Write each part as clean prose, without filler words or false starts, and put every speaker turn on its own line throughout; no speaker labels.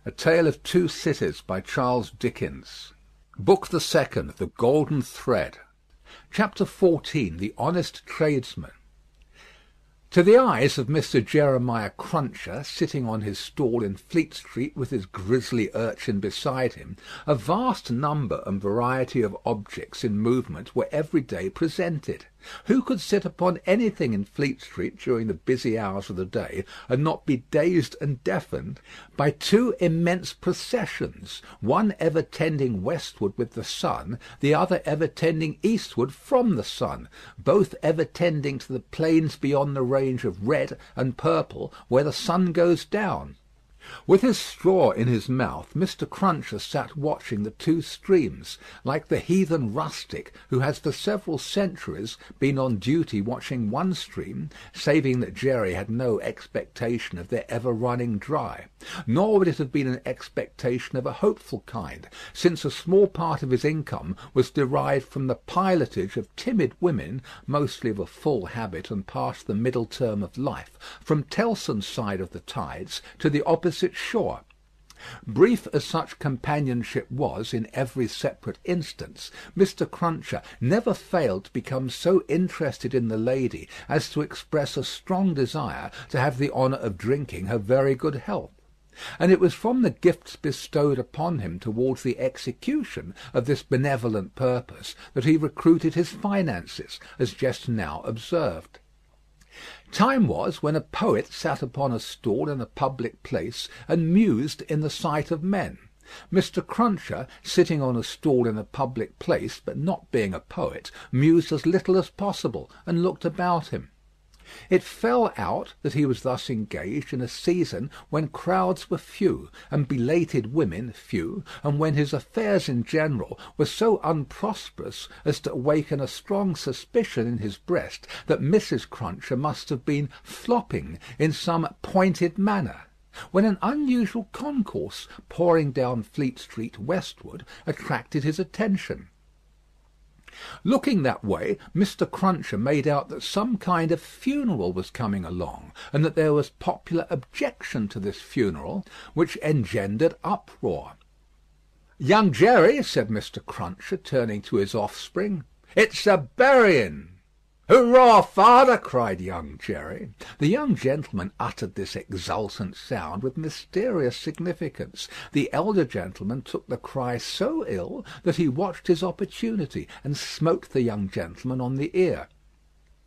A Tale of Two Cities by Charles Dickens. Book the Second, The Golden Thread. Chapter 14. The Honest Tradesman. To the eyes of Mr. Jeremiah Cruncher, sitting on his stall in Fleet Street with his grisly urchin beside him, a vast number and variety of objects in movement were every day presented. Who could sit upon anything in Fleet Street during the busy hours of the day, and not be dazed and deafened by two immense processions, one ever tending westward with the sun, the other ever tending eastward from the sun, both ever tending to the plains beyond the range of red and purple where the sun goes down? With his straw in his mouth, Mr. Cruncher sat watching the two streams, like the heathen rustic who has for several centuries been on duty watching one stream, saving that Jerry had no expectation of their ever running dry. Nor would it have been an expectation of a hopeful kind, since a small part of his income was derived from the pilotage of timid women, mostly of a full habit and past the middle term of life, from Tellson's side of the tides to the opposite shore. Brief as such companionship was in every separate instance, Mr. Cruncher never failed to become so interested in the lady as to express a strong desire to have the honour of drinking her very good health. And it was from the gifts bestowed upon him towards the execution of this benevolent purpose that he recruited his finances, as just now observed. Time was when a poet sat upon a stall in a public place and mused in the sight of men. Mr. Cruncher, sitting on a stall in a public place, but not being a poet, mused as little as possible, and looked about him. It fell out that he was thus engaged in a season when crowds were few, and belated women few, and when his affairs in general were so unprosperous as to awaken a strong suspicion in his breast that Mrs. Cruncher must have been flopping in some pointed manner, when an unusual concourse pouring down Fleet Street westward attracted his attention. Looking that way, Mr. Cruncher made out that some kind of funeral was coming along, and that there was popular objection to this funeral, which engendered uproar. "Young Jerry," said Mr. Cruncher, turning to his offspring, "it's a burying." "Hurrah, father!" cried young Jerry. The young gentleman uttered this exultant sound with mysterious significance. The elder gentleman took the cry so ill that he watched his opportunity, and smote the young gentleman on the ear.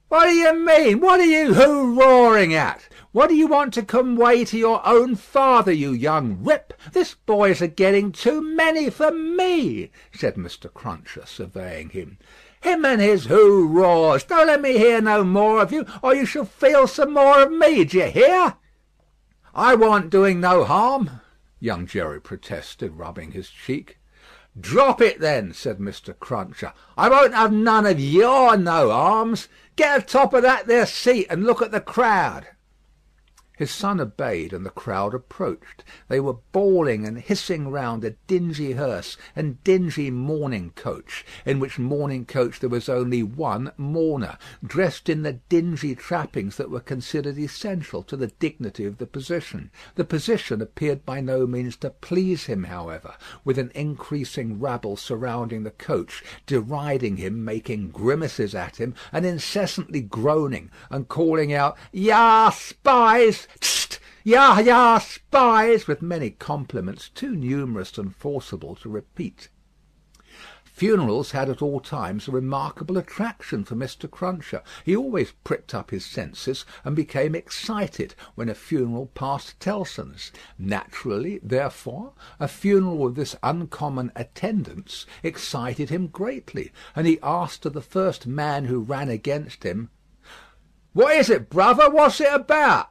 "What do you mean? What are you hoo-roaring at? What do you want to convey to your own father, you young rip? This boy's a-getting too many for me," said Mr. Cruncher, surveying him. "Him and his hoo-roars! Don't let me hear no more of you, or you shall feel some more of me, d'ye hear?" "I warn't doing no harm," young Jerry protested, rubbing his cheek. "Drop it, then," said Mr. Cruncher. "I won't have none of your no-harms. Get atop of that there seat, and look at the crowd." His son obeyed, and the crowd approached. They were bawling and hissing round a dingy hearse and dingy mourning coach, in which mourning coach there was only one mourner, dressed in the dingy trappings that were considered essential to the dignity of the position. The position appeared by no means to please him, however, with an increasing rabble surrounding the coach, deriding him, making grimaces at him, and incessantly groaning and calling out, "Ya spies! Tst! Ya, ya, spies!" with many compliments too numerous and forcible to repeat. Funerals had at all times a remarkable attraction for Mr. Cruncher. He always pricked up his senses and became excited when a funeral passed Tellson's. Naturally, therefore, a funeral with this uncommon attendance excited him greatly, and he asked of the first man who ran against him, "What is it, brother? What's it about?"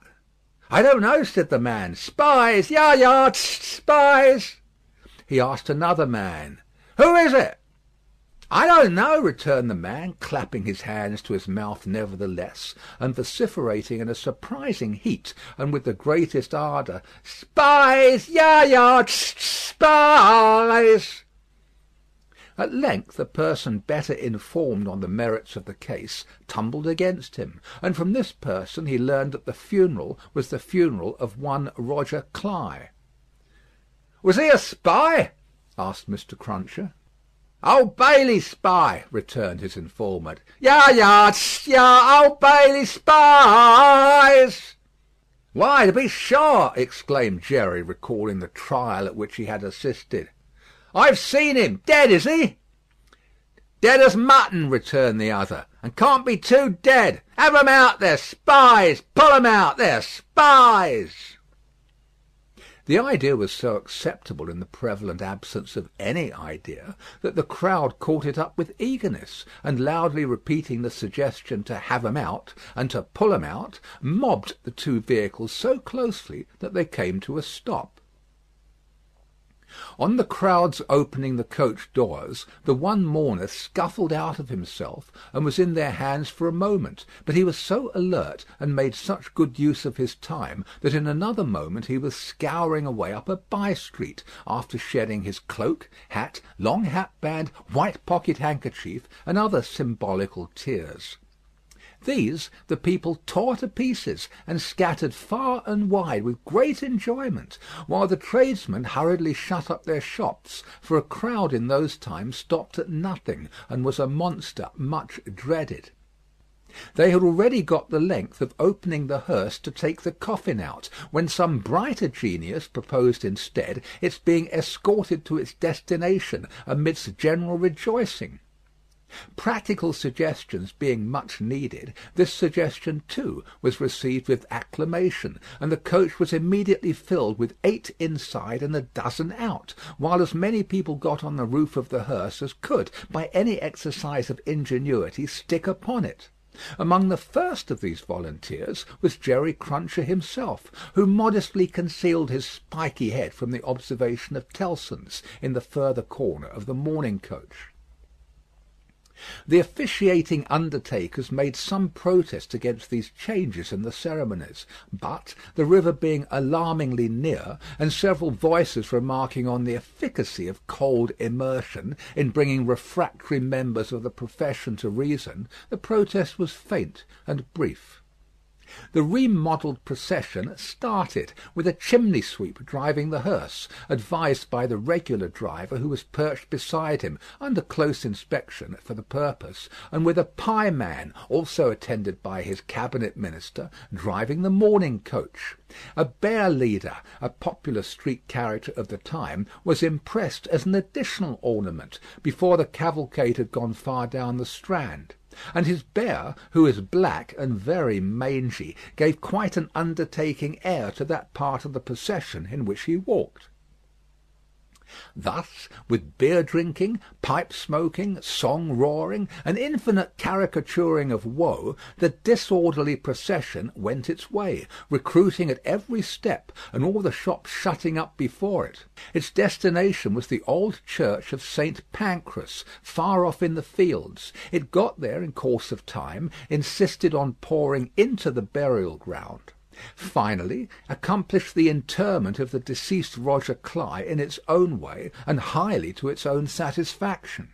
"I don't know," said the man. "Spies! Ya, ya, tst, spies!" He asked another man, "Who is it?" "I don't know," returned the man, clapping his hands to his mouth nevertheless, and vociferating in a surprising heat and with the greatest ardour, "Spies! Ya, ya, tst, spies!" At length a person better informed on the merits of the case tumbled against him, and from this person he learned that the funeral was the funeral of one Roger Cly. Was he a spy?" asked Mr. Cruncher. "Old Bailey spy," returned his informant. "Ya, Old Bailey spies." "Why, to be sure," exclaimed Jerry, recalling the trial at which he had assisted. "I've seen him. Dead, is he?" "Dead as mutton," returned the other, "and can't be too dead. Have 'em out, they're spies. Pull 'em out, they're spies." The idea was so acceptable in the prevalent absence of any idea, that the crowd caught it up with eagerness, and loudly repeating the suggestion to "have 'em out" and to "pull 'em out," mobbed the two vehicles so closely that they came to a stop. On the crowd's opening the coach doors, the one mourner scuffled out of himself, and was in their hands for a moment; but he was so alert, and made such good use of his time, that in another moment he was scouring away up a by-street, after shedding his cloak, hat, long hat-band, white pocket-handkerchief, and other symbolical tears. These the people tore to pieces, and scattered far and wide with great enjoyment, while the tradesmen hurriedly shut up their shops, for a crowd in those times stopped at nothing, and was a monster much dreaded. They had already got the length of opening the hearse to take the coffin out, when some brighter genius proposed instead its being escorted to its destination amidst general rejoicing. Practical suggestions being much needed, this suggestion too was received with acclamation, and the coach was immediately filled with 8 inside and a dozen out, while as many people got on the roof of the hearse as could, by any exercise of ingenuity, stick upon it. Among the first of these volunteers was Jerry Cruncher himself, who modestly concealed his spiky head from the observation of Tellson's, in the further corner of the mourning coach. The officiating undertakers made some protest against these changes in the ceremonies; but, the river being alarmingly near, and several voices remarking on the efficacy of cold immersion in bringing refractory members of the profession to reason, the protest was faint and brief. The remodelled procession started, with a chimney sweep driving the hearse, advised by the regular driver, who was perched beside him, under close inspection for the purpose, and with a pieman, also attended by his cabinet minister, driving the mourning coach. A bear leader, a popular street character of the time, was impressed as an additional ornament, before the cavalcade had gone far down the Strand; and his bear, who was black and very mangy, gave quite an undertaking air to that part of the procession in which he walked. Thus, with beer drinking, pipe smoking, song roaring, and infinite caricaturing of woe, the disorderly procession went its way, recruiting at every step, and all the shops shutting up before it. Its destination was the old church of St. Pancras, far off in the fields. It got there in course of time, insisted on pouring into the burial ground; finally accomplished the interment of the deceased Roger Cly in its own way, and highly to its own satisfaction.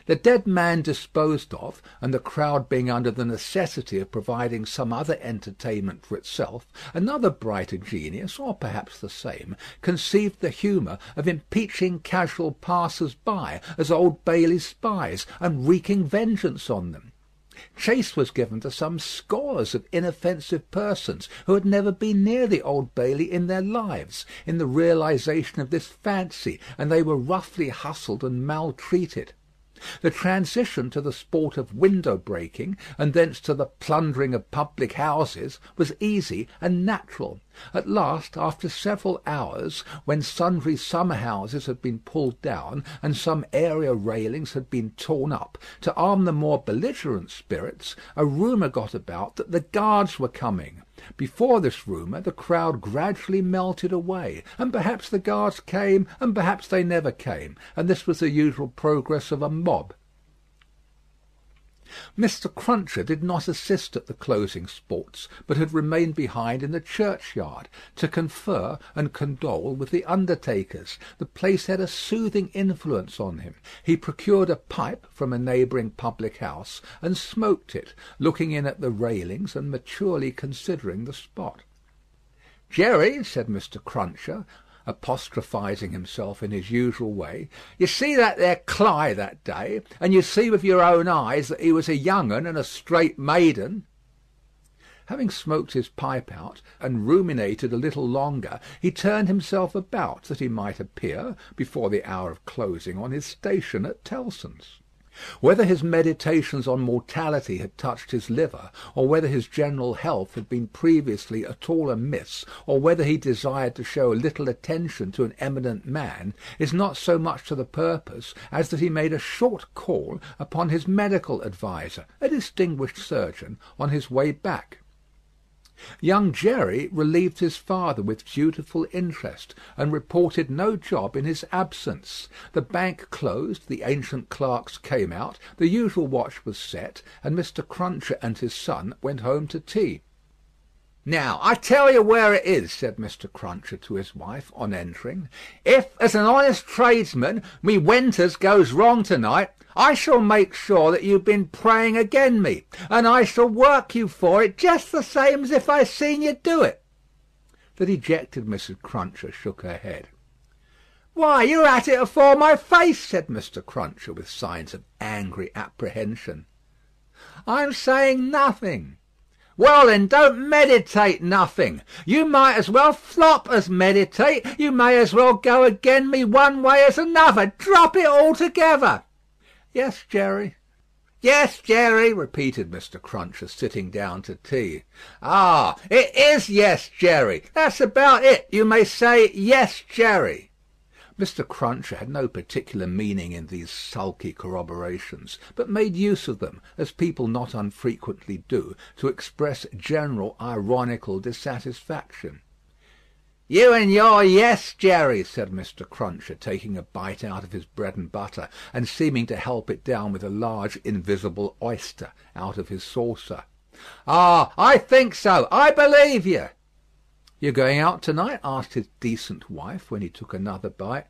The dead man disposed of, and the crowd being under the necessity of providing some other entertainment for itself, another brighter genius, or perhaps the same, conceived the humour of impeaching casual passers-by as Old Bailey spies, and wreaking vengeance on them. Chase was given to some scores of inoffensive persons who had never been near the Old Bailey in their lives, in the realization of this fancy, and they were roughly hustled and maltreated. The transition to the sport of window-breaking, and thence to the plundering of public houses, was easy and natural. At last, after several hours, when sundry summer-houses had been pulled down, and some area railings had been torn up, to arm the more belligerent spirits, a rumour got about that the guards were coming. Before this rumour the crowd gradually melted away, and perhaps the guards came, and perhaps they never came, and this was the usual progress of a mob. Mr. Cruncher did not assist at the closing sports, but had remained behind in the churchyard, to confer and condole with the undertakers. The place had a soothing influence on him. He procured a pipe from a neighbouring public house, and smoked it, looking in at the railings and maturely considering the spot. "Jerry," said Mr. Cruncher, apostrophising himself in his usual way, "you see that there Cly that day, and you see with your own eyes that he was a young un and a straight maiden." Having smoked his pipe out, and ruminated a little longer, he turned himself about, that he might appear, before the hour of closing, on his station at Tellson's. Whether his meditations on mortality had touched his liver, or whether his general health had been previously at all amiss, or whether he desired to show little attention to an eminent man, is not so much to the purpose as that he made a short call upon his medical adviser, a distinguished surgeon, on his way back. Young Jerry relieved his father with dutiful interest, and reported no job in his absence. The bank closed, the ancient clerks came out, the usual watch was set, and Mr. Cruncher and his son went home to tea. "Now, I tell you where it is," said Mr. Cruncher to his wife, on entering. "If, as an honest tradesman, me winters goes wrong to-night, I shall make sure that you've been praying again me, and I shall work you for it just the same as if I seen you do it." The dejected Mrs. Cruncher shook her head. "Why, you're at it afore my face," said Mr. Cruncher, with signs of angry apprehension. "I'm saying nothing." "Well, then, don't meditate nothing. You might as well flop as meditate. You may as well go again me one way as another. Drop it altogether." "Yes, Jerry." "Yes, Jerry," repeated Mr. Cruncher, sitting down to tea. "Ah, it is yes, Jerry. That's about it. You may say yes, Jerry." Mr. Cruncher had no particular meaning in these sulky corroborations, but made use of them, as people not unfrequently do, to express general ironical dissatisfaction. "You and your yes, Jerry," said Mr. Cruncher, taking a bite out of his bread and butter, and seeming to help it down with a large invisible oyster out of his saucer. "Ah, I think so. I believe you." "You're going out to-night?" asked his decent wife, when he took another bite.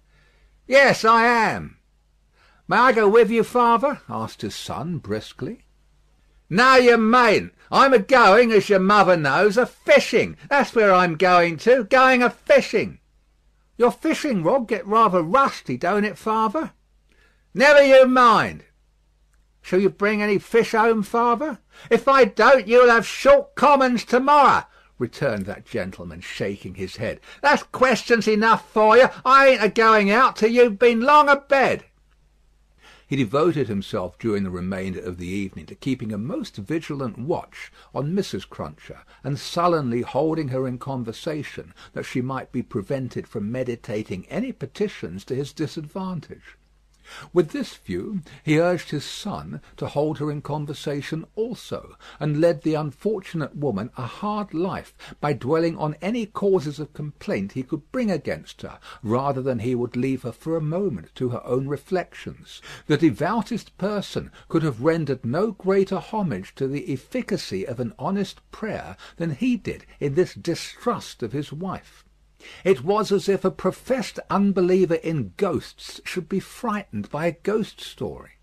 "Yes, I am." "May I go with you, father?" asked his son, briskly. "No, you mayn't. I'm a-going, as your mother knows, a-fishing. That's where I'm going to. Going a-fishing." "Your fishing rod get rather rusty, don't it, father?" "Never you mind." "Shall you bring any fish home, father?" "If I don't, you'll have short commons to-morrow," returned that gentleman, shaking his head. "That's questions enough for you. I ain't a-going out till you've been long a-bed." He devoted himself during the remainder of the evening to keeping a most vigilant watch on Mrs. Cruncher, and sullenly holding her in conversation, that she might be prevented from meditating any petitions to his disadvantage. With this view he urged his son to hold her in conversation also, and led the unfortunate woman a hard life by dwelling on any causes of complaint he could bring against her, rather than he would leave her for a moment to her own reflections. The devoutest person could have rendered no greater homage to the efficacy of an honest prayer than he did in this distrust of his wife. It was as if a professed unbeliever in ghosts should be frightened by a ghost story.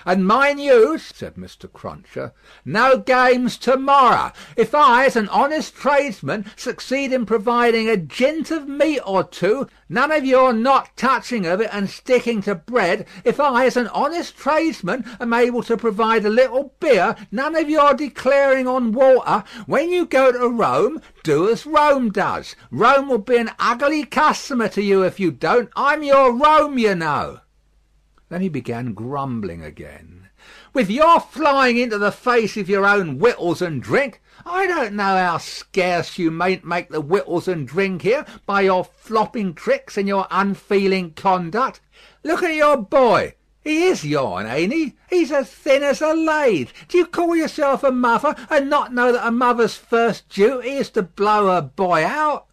"And mind you," said Mr. Cruncher, "no games to-morrow. If I, as an honest tradesman, succeed in providing a jint of meat or two, none of your not touching of it and sticking to bread. If I, as an honest tradesman, am able to provide a little beer, none of your declaring on water. When you go to Rome, do as Rome does. Rome will be an ugly customer to you if you don't. I'm your Rome, you know." Then he began grumbling again. "With your flying into the face of your own wittles and drink, I don't know how scarce you mayn't make the wittles and drink here by your flopping tricks and your unfeeling conduct. Look at your boy. He is yourn, ain't he? He's as thin as a lathe. Do you call yourself a mother and not know that a mother's first duty is to blow her boy out?"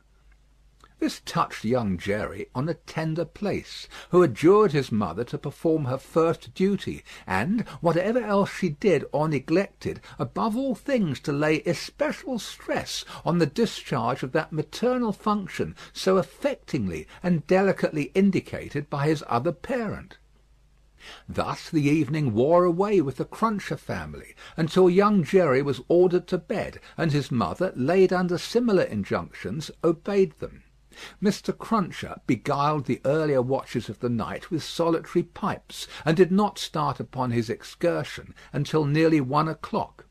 This touched young Jerry on a tender place, who adjured his mother to perform her first duty, and, whatever else she did or neglected, above all things to lay especial stress on the discharge of that maternal function so affectingly and delicately indicated by his other parent. Thus the evening wore away with the Cruncher family, until young Jerry was ordered to bed, and his mother, laid under similar injunctions, obeyed them. Mr. Cruncher beguiled the earlier watches of the night with solitary pipes, and did not start upon his excursion until nearly 1 o'clock.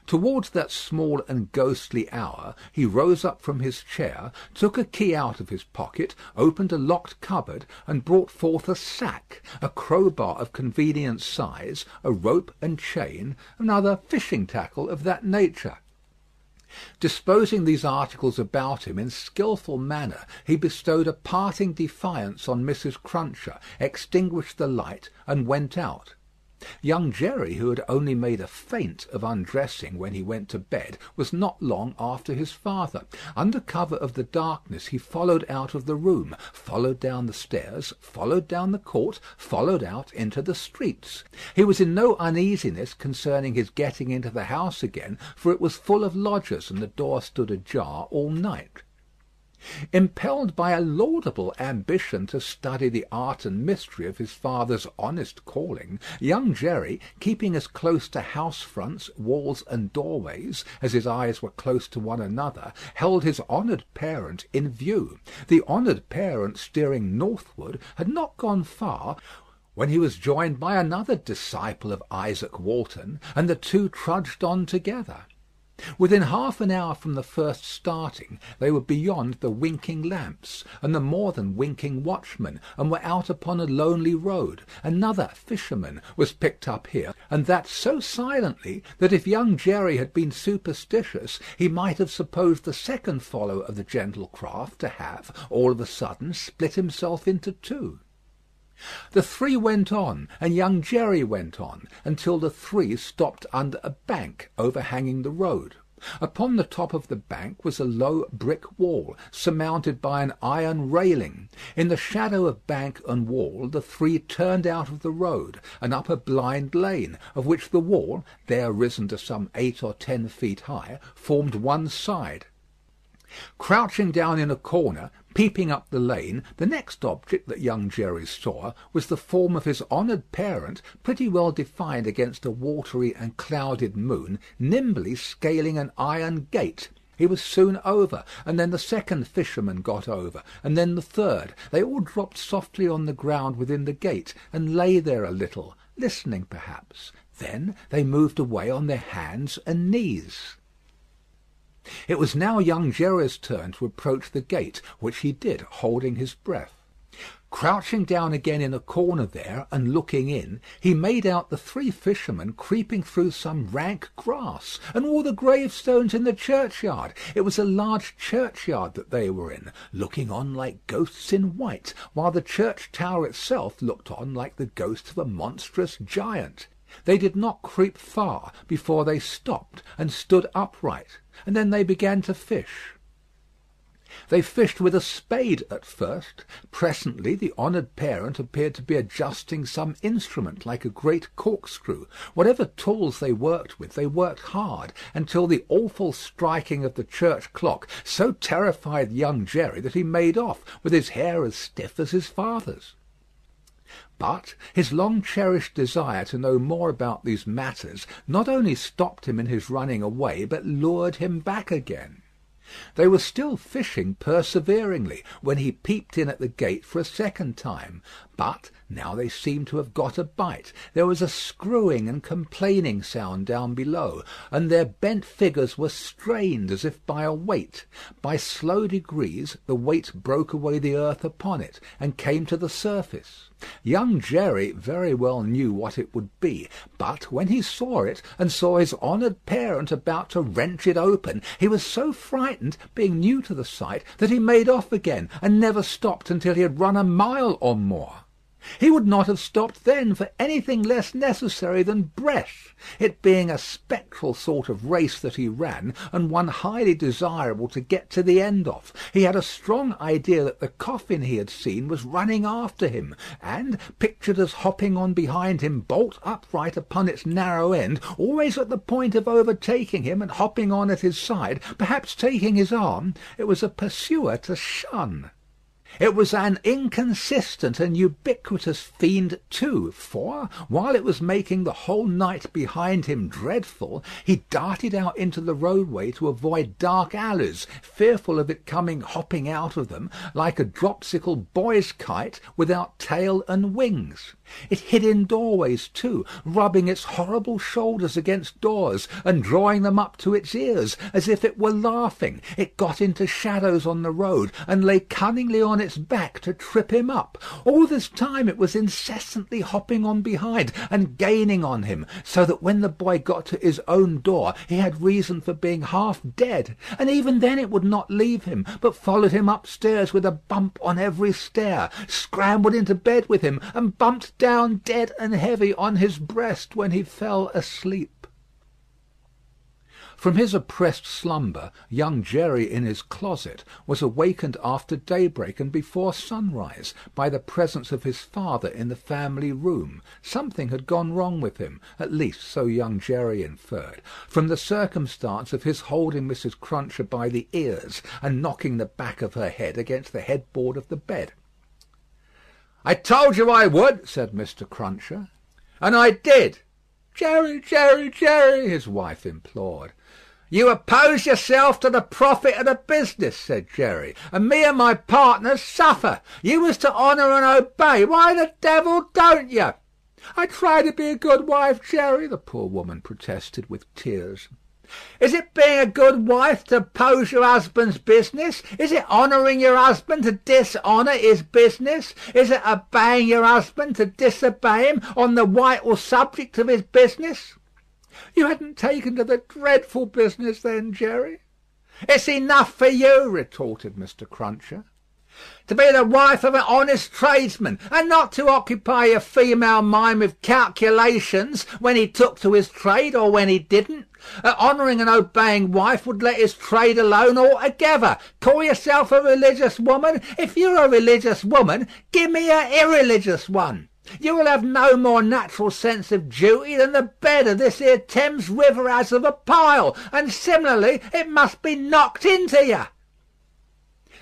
Towards that small and ghostly hour he rose up from his chair, took a key out of his pocket, opened a locked cupboard, and brought forth a sack, a crowbar of convenient size, a rope and chain, and other fishing tackle of that nature. Disposing these articles about him in skilful manner, he bestowed a parting defiance on Mrs. Cruncher, extinguished the light, and went out. Young Jerry, who had only made a feint of undressing when he went to bed, was not long after his father. Under cover of the darkness he followed out of the room, followed down the stairs, followed down the court, followed out into the streets. He was in no uneasiness concerning his getting into the house again, for it was full of lodgers, and the door stood ajar all night. Impelled by a laudable ambition to study the art and mystery of his father's honest calling, young Jerry, keeping as close to house fronts, walls, and doorways as his eyes were close to one another, held his honoured parent in view. The honoured parent, steering northward, had not gone far when he was joined by another disciple of Isaac Walton, and the two trudged on together. Within half an hour from the first starting, they were beyond the winking lamps, and the more than winking watchman, and were out upon a lonely road. Another fisherman was picked up here, and that so silently that if young Jerry had been superstitious, he might have supposed the second follower of the gentle craft to have, all of a sudden, split himself into two. The three went on, and young Jerry went on, until the three stopped under a bank overhanging the road. Upon the top of the bank was a low brick wall, surmounted by an iron railing. In the shadow of bank and wall the three turned out of the road, and up a blind lane, of which the wall, there risen to some 8 or 10 feet high, formed one side. Crouching down in a corner, peeping up the lane, the next object that young Jerry saw was the form of his honoured parent, pretty well defined against a watery and clouded moon, nimbly scaling an iron gate. He was soon over, and then the second fisherman got over, and then the third. They all dropped softly on the ground within the gate, and lay there a little, listening perhaps. Then they moved away on their hands and knees. It was now young Jerry's turn to approach the gate, which he did, holding his breath. Crouching down again in a corner there, and looking in, he made out the three fishermen creeping through some rank grass, and all the gravestones in the churchyard. It was a large churchyard that they were in, looking on like ghosts in white, while the church tower itself looked on like the ghost of a monstrous giant. They did not creep far before they stopped and stood upright, and then they began to fish. They fished with a spade at first. Presently the honoured parent appeared to be adjusting some instrument like a great corkscrew. Whatever tools they worked with, they worked hard, until the awful striking of the church clock so terrified young Jerry that he made off, with his hair as stiff as his father's. But his long-cherished desire to know more about these matters not only stopped him in his running away, but lured him back again. They were still fishing perseveringly when he peeped in at the gate for a second time. But now they seemed to have got a bite. There was a screwing and complaining sound down below, and their bent figures were strained as if by a weight. By slow degrees the weight broke away the earth upon it, and came to the surface. Young Jerry very well knew what it would be, but when he saw it, and saw his honoured parent about to wrench it open, he was so frightened, being new to the sight, that he made off again, and never stopped until he had run a mile or more. He would not have stopped then for anything less necessary than breath, it being a spectral sort of race that he ran, and one highly desirable to get to the end of. He had a strong idea that the coffin he had seen was running after him, and pictured as hopping on behind him bolt upright upon its narrow end, always at the point of overtaking him and hopping on at his side, perhaps taking his arm. It was a pursuer to shun. It was an inconsistent and ubiquitous fiend too, for, while it was making the whole night behind him dreadful, he darted out into the roadway to avoid dark alleys, fearful of it coming hopping out of them, like a dropsical boy's kite without tail and wings. It hid in doorways too, rubbing its horrible shoulders against doors, and drawing them up to its ears, as if it were laughing. It got into shadows on the road, and lay cunningly on its back to trip him up. All this time it was incessantly hopping on behind, and gaining on him, so that when the boy got to his own door, he had reason for being half dead, and even then it would not leave him, but followed him upstairs with a bump on every stair, scrambled into bed with him, and bumped down dead and heavy on his breast when he fell asleep. From his oppressed slumber, young Jerry in his closet was awakened after daybreak and before sunrise by the presence of his father in the family room. Something had gone wrong with him, at least so young Jerry inferred, from the circumstance of his holding Mrs. Cruncher by the ears and knocking the back of her head against the headboard of the bed. "I told you I would," said Mr. Cruncher. "And I did." "Jerry, Jerry, Jerry," his wife implored. "You oppose yourself to the profit of the business," said Jerry, "and me and my partners suffer. You was to honour and obey. Why the devil don't you?" "I try to be a good wife, Jerry," the poor woman protested with tears. "Is it being a good wife to oppose your husband's business? Is it honouring your husband to dishonour his business? Is it obeying your husband to disobey him on the vital subject of his business?" "You hadn't taken to the dreadful business then, Jerry." "It's enough for you," retorted Mr. Cruncher, "to be the wife of an honest tradesman, and not to occupy your female mind with calculations when he took to his trade or when he didn't. An honouring and obeying wife would let his trade alone altogether. Call yourself a religious woman? If you're a religious woman, give me an irreligious one. You will have no more natural sense of duty than the bed of this here Thames River has of a pile, and similarly it must be knocked into you."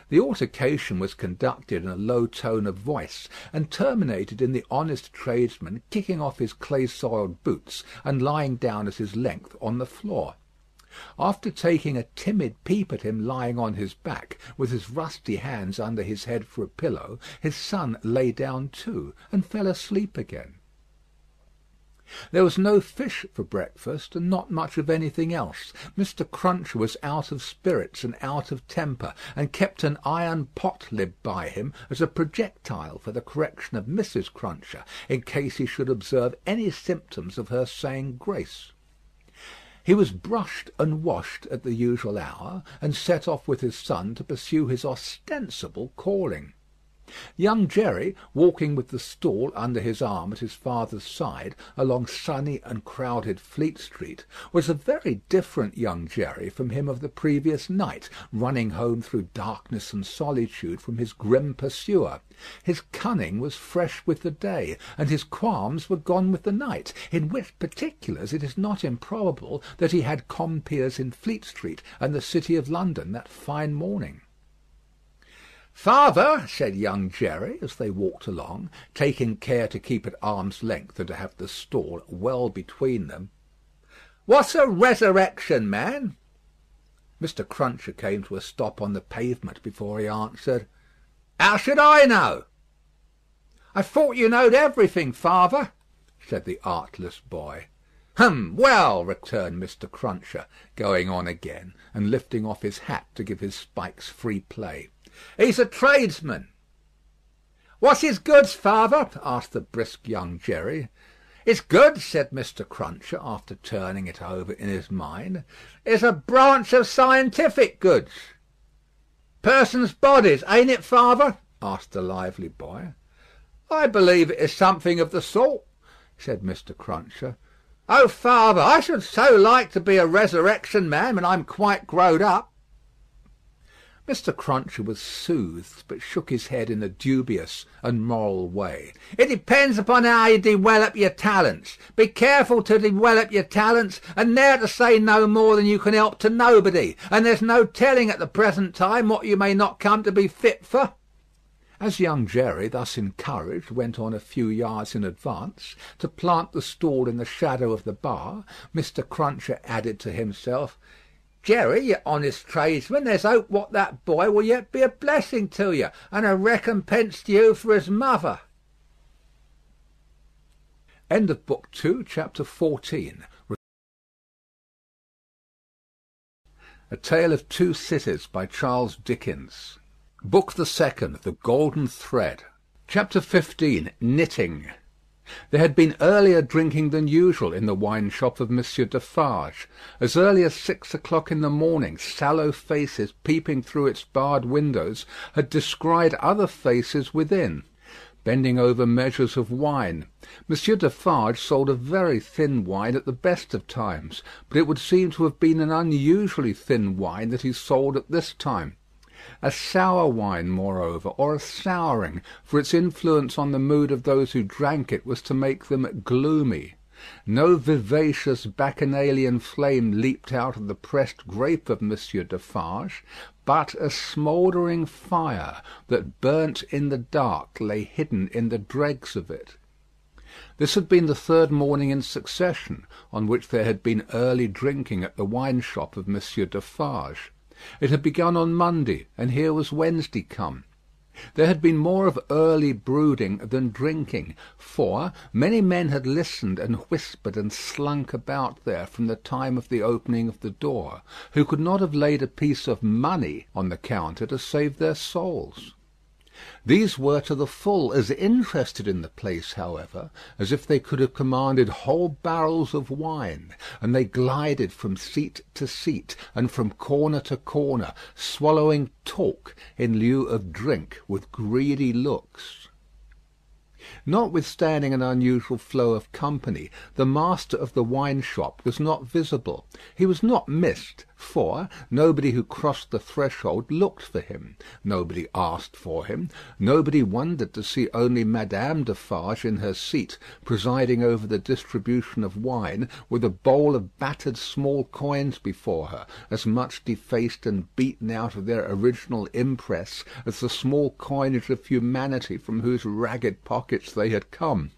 The altercation was conducted in a low tone of voice, and terminated in the honest tradesman kicking off his clay-soiled boots and lying down at his length on the floor. After taking a timid peep at him lying on his back, with his rusty hands under his head for a pillow, his son lay down too, and fell asleep again. There was no fish for breakfast, and not much of anything else. Mr. Cruncher was out of spirits and out of temper, and kept an iron pot-lid by him as a projectile for the correction of Mrs. Cruncher, in case he should observe any symptoms of her saying grace. He was brushed and washed at the usual hour, and set off with his son to pursue his ostensible calling. Young Jerry, walking with the stool under his arm at his father's side along sunny and crowded Fleet Street, was a very different young Jerry from him of the previous night, running home through darkness and solitude from his grim pursuer. His cunning was fresh with the day, and his qualms were gone with the night, in which particulars it is not improbable that he had compeers in Fleet Street and the City of London that fine morning. "Father," said young Jerry, as they walked along, taking care to keep at arm's length and to have the stall well between them, "what's a resurrection man?" Mr. Cruncher came to a stop on the pavement before he answered, "How should I know?" "I thought you knowed everything, father," said the artless boy. Well," returned Mr. Cruncher, going on again, and lifting off his hat to give his spikes free play. "He's a tradesman." "What's his goods, father?" asked the brisk young Jerry. "His goods," said Mr. Cruncher, after turning it over in his mind, "is a branch of scientific goods." "Persons' bodies, ain't it, father?" asked the lively boy. "I believe it is something of the sort," said Mr. Cruncher. "Oh, father, I should so like to be a resurrection man when I'm quite growed up." Mr. Cruncher was soothed, but shook his head in a dubious and moral way. "It depends upon how you develop your talents. Be careful to develop your talents, and ne'er to say no more than you can help to nobody, and there's no telling at the present time what you may not come to be fit for." As young Jerry, thus encouraged, went on a few yards in advance, to plant the stall in the shadow of the bar, Mr. Cruncher added to himself, "Jerry, you honest tradesman, there's hope what that boy will yet be a blessing to you, and a recompense to you for his mother." End of Book 2, Chapter 14. A Tale of Two Cities by Charles Dickens. Book the Second, The Golden Thread. Chapter 15. Knitting. There had been earlier drinking than usual in the wine shop of Monsieur Defarge. As early as 6 o'clock in the morning, sallow faces peeping through its barred windows had descried other faces within, bending over measures of wine. Monsieur Defarge sold a very thin wine at the best of times, but it would seem to have been an unusually thin wine that he sold at this time. A sour wine, moreover, or a souring, for its influence on the mood of those who drank it was to make them gloomy. No vivacious bacchanalian flame leaped out of the pressed grape of Monsieur Defarge, but a smouldering fire that burnt in the dark lay hidden in the dregs of it. This had been the third morning in succession on which there had been early drinking at the wine shop of Monsieur Defarge. It had begun on Monday, and here was Wednesday come. There had been more of early brooding than drinking, for many men had listened and whispered and slunk about there from the time of the opening of the door, who could not have laid a piece of money on the counter to save their souls. These were to the full as interested in the place, however, as if they could have commanded whole barrels of wine, and they glided from seat to seat, and from corner to corner, swallowing talk in lieu of drink with greedy looks. Notwithstanding an unusual flow of company, the master of the wine shop was not visible. He was not missed, for nobody who crossed the threshold looked for him. Nobody asked for him. Nobody wondered to see only Madame Defarge in her seat, presiding over the distribution of wine, with a bowl of battered small coins before her, as much defaced and beaten out of their original impress as the small coinage of humanity from whose ragged pockets they had come.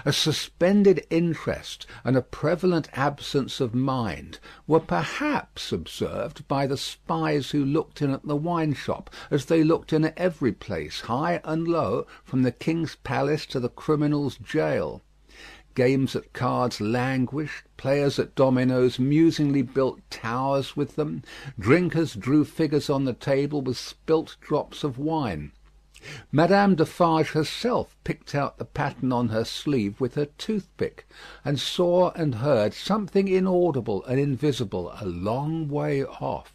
A suspended interest and a prevalent absence of mind were perhaps observed by the spies who looked in at the wine shop, as they looked in at every place, high and low, from the king's palace to the criminal's jail. Games at cards languished, players at dominoes musingly built towers with them, drinkers drew figures on the table with spilt drops of wine. Madame Defarge herself picked out the pattern on her sleeve with her toothpick, and saw and heard something inaudible and invisible a long way off.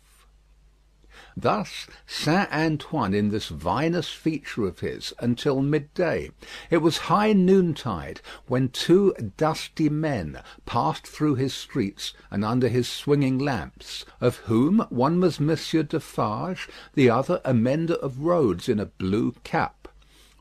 Thus Saint Antoine in this vinous feature of his until midday. It was high noontide when two dusty men passed through his streets and under his swinging lamps, of whom one was Monsieur Defarge, the other a mender of roads in a blue cap.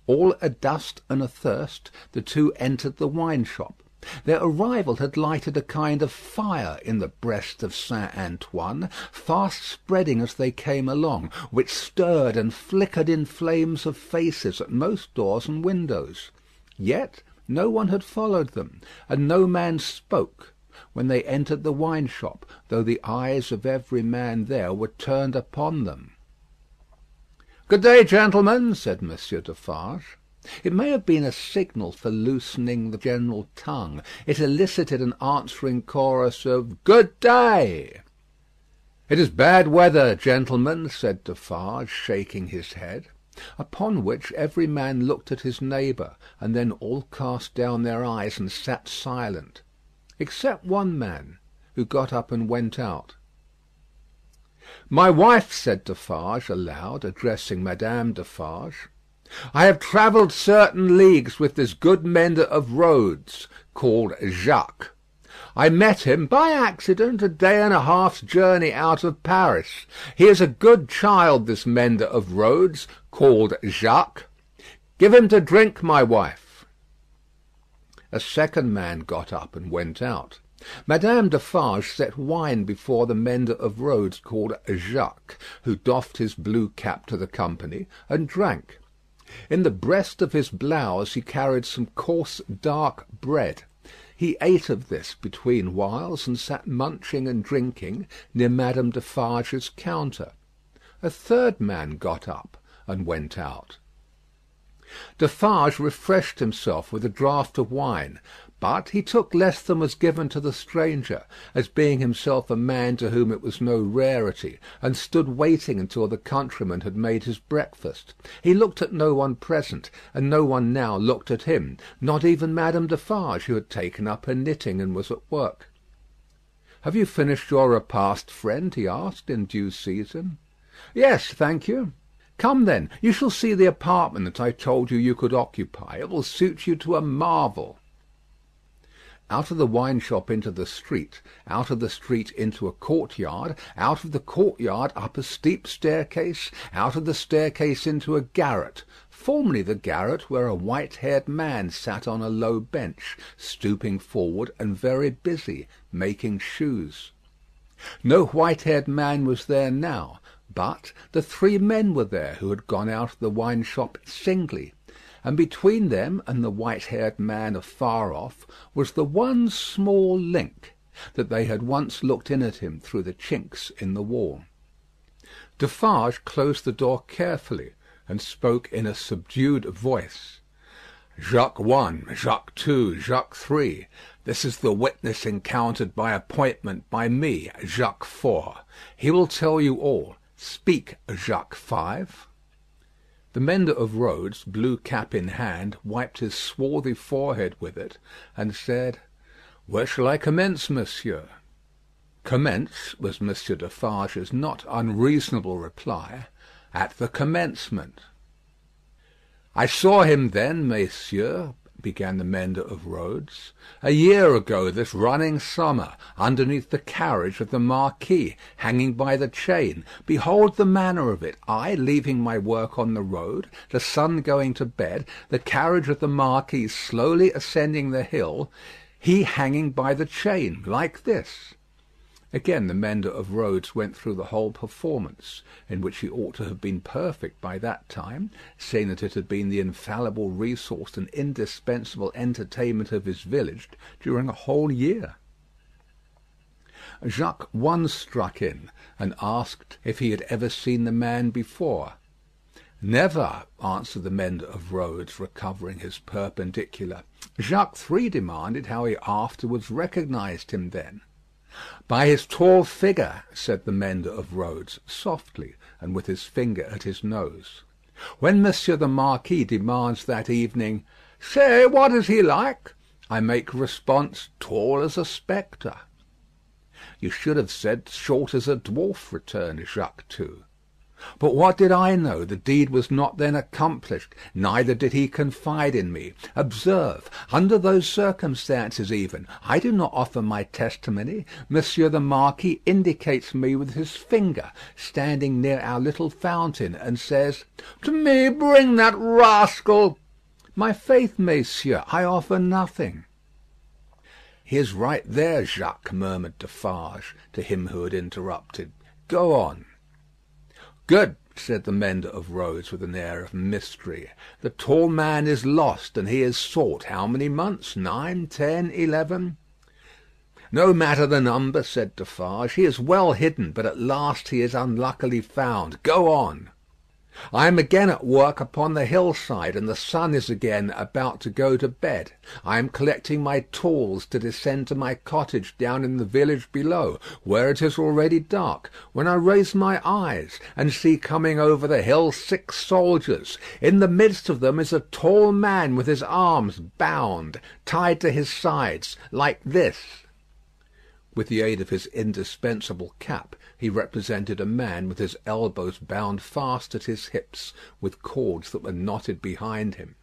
All adust and athirst, the two entered the wine shop. Their arrival had lighted a kind of fire in the breast of Saint Antoine, fast spreading as they came along, which stirred and flickered in flames of faces at most doors and windows. Yet no one had followed them, and no man spoke when they entered the wine shop, though the eyes of every man there were turned upon them. "Good day, gentlemen," said Monsieur Defarge. It may have been a signal for loosening the general tongue. It elicited an answering chorus of "Good day." "It is bad weather, gentlemen," said Defarge, shaking his head. Upon which every man looked at his neighbour, and then all cast down their eyes and sat silent, except one man, who got up and went out. "My wife," said Defarge aloud, addressing Madame Defarge, "I have travelled certain leagues with this good mender of roads, called Jacques. I met him, by accident, a day and a half's journey out of Paris. He is a good child, this mender of roads, called Jacques. Give him to drink, my wife." A second man got up and went out. Madame Defarge set wine before the mender of roads called Jacques, who doffed his blue cap to the company, and drank. In the breast of his blouse he carried some coarse dark bread. He ate of this between whiles, and sat munching and drinking near Madame Defarge's counter. A third man got up and went out. Defarge refreshed himself with a draught of wine, but he took less than was given to the stranger, as being himself a man to whom it was no rarity, and stood waiting until the countryman had made his breakfast. He looked at no one present, and no one now looked at him, not even Madame Defarge, who had taken up her knitting and was at work. "Have you finished your repast, friend?" he asked, in due season. "Yes, thank you." "Come, then, you shall see the apartment that I told you you could occupy. It will suit you to a marvel." Out of the wine shop into the street, out of the street into a courtyard, out of the courtyard up a steep staircase, out of the staircase into a garret, formerly the garret where a white-haired man sat on a low bench, stooping forward and very busy, making shoes. No white-haired man was there now, but the three men were there who had gone out of the wine shop singly, and between them and the white-haired man afar off was the one small link, that they had once looked in at him through the chinks in the wall. Defarge closed the door carefully, and spoke in a subdued voice. "Jacques 1, Jacques 2, Jacques 3. This is the witness encountered by appointment by me, Jacques 4. He will tell you all. Speak, Jacques 5." The mender of roads, blue cap in hand, wiped his swarthy forehead with it, and said, "Where shall I commence, monsieur?" "Commence," was Monsieur Defarge's not unreasonable reply, "at the commencement." "I saw him then, messieurs," began the mender of roads, "a year ago this running summer, underneath the carriage of the Marquis, hanging by the chain. Behold the manner of it. I leaving my work on the road, the sun going to bed, the carriage of the Marquis slowly ascending the hill, he hanging by the chain, like this." Again the mender of roads went through the whole performance, in which he ought to have been perfect by that time, seeing that it had been the infallible resource and indispensable entertainment of his village during a whole year. Jacques 1 struck in, and asked if he had ever seen the man before. "Never," answered the mender of roads, recovering his perpendicular. Jacques 3 demanded how he afterwards recognized him then. "By his tall figure," said the mender of roads, softly, and with his finger at his nose. "When Monsieur the Marquis demands that evening, 'Say, what is he like?' I make response, 'Tall as a spectre.'" "You should have said, 'Short as a dwarf,'" returned Jacques 2. "But what did I know? The deed was not then accomplished, neither did he confide in me. Observe, under those circumstances even, I do not offer my testimony. Monsieur the Marquis indicates me with his finger, standing near our little fountain, and says, 'To me bring that rascal.' My faith, messieurs, I offer nothing." "He is right there, Jacques," murmured Defarge to him who had interrupted. "Go on." "Good," said the mender of roads with an air of mystery. "The tall man is lost, and he is sought. How many months? 9, 10, 11?" "No matter the number," said Defarge. "He is well hidden, but at last he is unluckily found. Go on." "I am again at work upon the hillside, and the sun is again about to go to bed. I am collecting my tools to descend to my cottage down in the village below, where it is already dark, when I raise my eyes, and see coming over the hill 6 soldiers. In the midst of them is a tall man with his arms bound, tied to his sides, like this." With the aid of his indispensable cap, he represented a man with his elbows bound fast at his hips, with cords that were knotted behind him.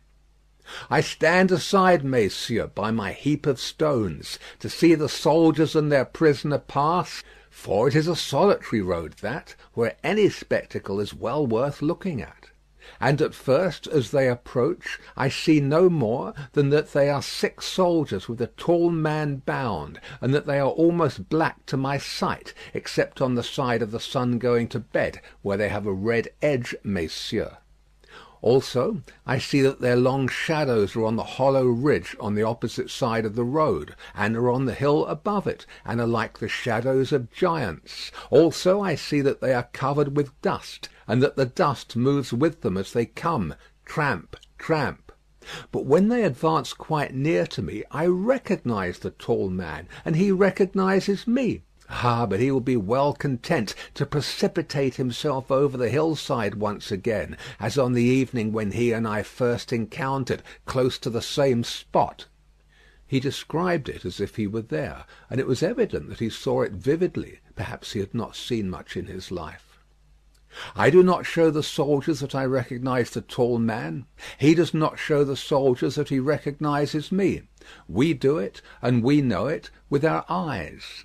"I stand aside, messieurs, by my heap of stones, to see the soldiers and their prisoner pass, for it is a solitary road that, where any spectacle is well worth looking at. And at first, as they approach, I see no more than that they are 6 soldiers with a tall man bound, and that they are almost black to my sight, except on the side of the sun going to bed, where they have a red edge, messieurs. Also, I see that their long shadows are on the hollow ridge on the opposite side of the road, and are on the hill above it, and are like the shadows of giants. Also, I see that they are covered with dust, and that the dust moves with them as they come, tramp, tramp. But when they advance quite near to me, I recognise the tall man, and he recognises me. Ah, but he will be well content to precipitate himself over the hillside once again, as on the evening when he and I first encountered, close to the same spot. He described it as if he were there, and it was evident that he saw it vividly. Perhaps he had not seen much in his life. I do not show the soldiers that I recognise the tall man. He does not show the soldiers that he recognises me. We do it, and we know it, with our eyes.